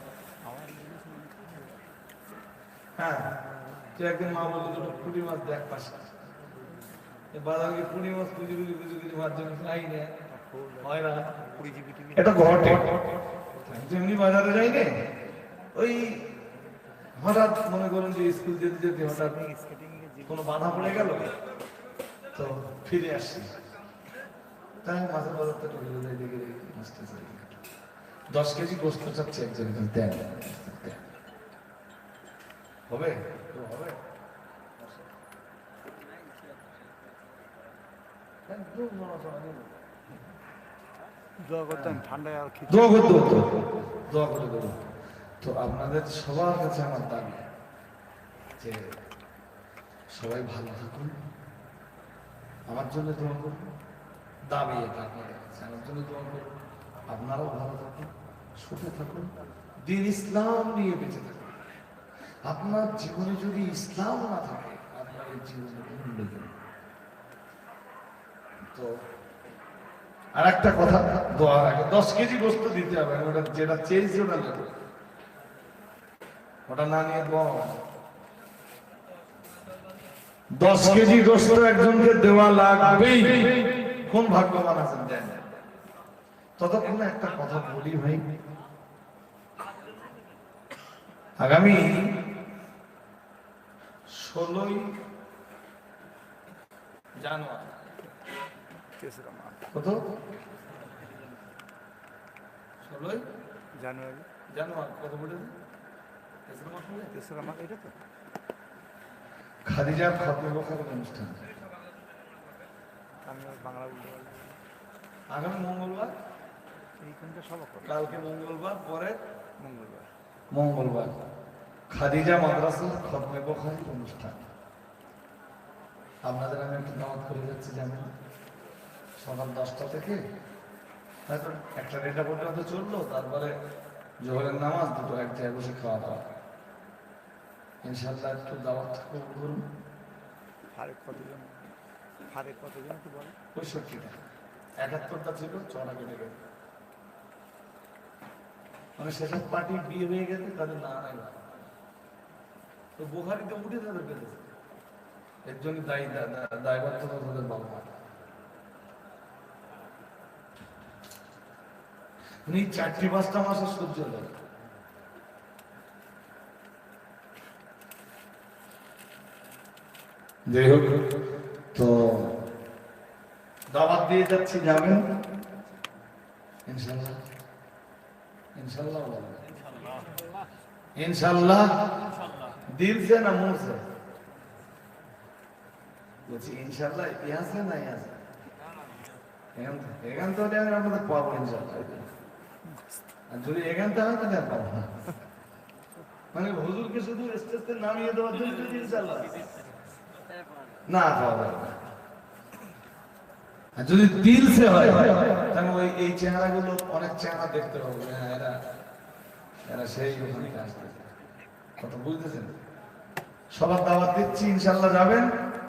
হ্যাঁ তুই একদিন মা বললো 2টো পুঁটি মাছ দেখ পাশে বাজারে পুঁটি মাছ কুচি মাছ জন্য খাই না হয় না এটা ঘটে যেমনি বাজারে যাই না ওই হঠাৎ মনে করুন যে স্কুল যেতে যেতে হঠাৎ কোনো বাধা পড়ে গেল তো ফিরে আসছি তাই মাছের বাজারটা ঢুকে যাই দেখে মাছটা 10 কেজি গোশত চাচ্ছে একজন দেন হবে হবে দোয়া করতাম ঠান্ডায় আর দোয়া করতে হতো দোয়া করে দেবো তো আপনাদের সবার কাছে আমার দাবি যে সবাই ভালো থাকুন আমার জন্য দোয়া করুন দাবি এটা আপনাদের কাছে আমার জন্য দোয়া করুন আপনারাও ভালো থাকুন সুখে থাকুন দিন ইসলাম নিয়ে বেঁচে থাকুন আপনার জীবনে যদি ইসলাম না থাকে আপনার এই জীবনে মূল্য নেই তো আর একটা কথা দোয়ার আগে 10 কেজি গোশত দিতে হবে ওটা যেটা চেয়েছি ওটা নেবে ওটা না নিয়ে দোয়া 10 কেজি গোশত একজনকে দেওয়া লাগবেই কোন ভাগ্যবান আছেন দেন ততক্ষণে একটা কথা বলি ভাই আগামী 16ই জানুয়ারি কত 16ই জানুয়ারি জানুয়ারি কত বলেছে তেসরা মাস এটা তো খাদিজার খতমে বখারের অনুষ্ঠান আমি আর বাংলা বলতে পারবো না। আগামী মঙ্গলবার, এইখানটা সবক করে কালকে মঙ্গলবার, পরে মঙ্গলবার মঙ্গলবার খাদিজা মাদ্রাসার খতমে বখারের অনুষ্ঠান। আপনাদের আমি একটু দাওয়াত করে যাচ্ছি, জানেন, সকাল 10টা থেকে হয়তো 1টা-1:30 পর্যন্ত চললো, তারপরে জোহরের নামাজ, দুটো এক জায়গায় বসে খাওয়া দাওয়া। ইনশাআল্লাহ একটু দাওয়াত কবুল করুন। ফারেক কতজন একটু বলে 65টা, 71টা ছিল, 6টা কেটে গেছে। মানে সেসব পার্টি বিয়ে হয়ে গেছে, তাদের না নাই না। তো বুখারিতে উঠে তাদের পেতেছে, এর জন্য দায়বদ্ধতা তাদের বাবা মা। উনি 4-5টা মাসে সহ্য করে। যাই হোক, তো দাওয়াত দিয়ে যাচ্ছি, যাবেন ইনশাল্লাহ। ইনশাল্লাহ বলবেন। ইনশাল্লাহ দিল से ना मुंह से বলছি ইনশাল্লাহ ইহাসে না ইহাসে এখান তো আমাদের পাবো ইনশাল্লাহ। আর যদি এখানটা হয় তাহলে আর পাবো না। মানে হুজুরকে শুধু স্টেজে নামিয়ে দেওয়ার জন্য যদি ইনশাল্লাহ না পাওয়া যাবে না। আর যদি দিল সে হয় তাহলে ওই এই চেহারাগুলো অনেক চেহারা দেখতে হবে। হ্যাঁ, এরা এরা সেই ওখানে আসতে কথা বুঝতেছেন। সবার দাওয়াত দিচ্ছি, ইনশাল্লাহ যাবেন।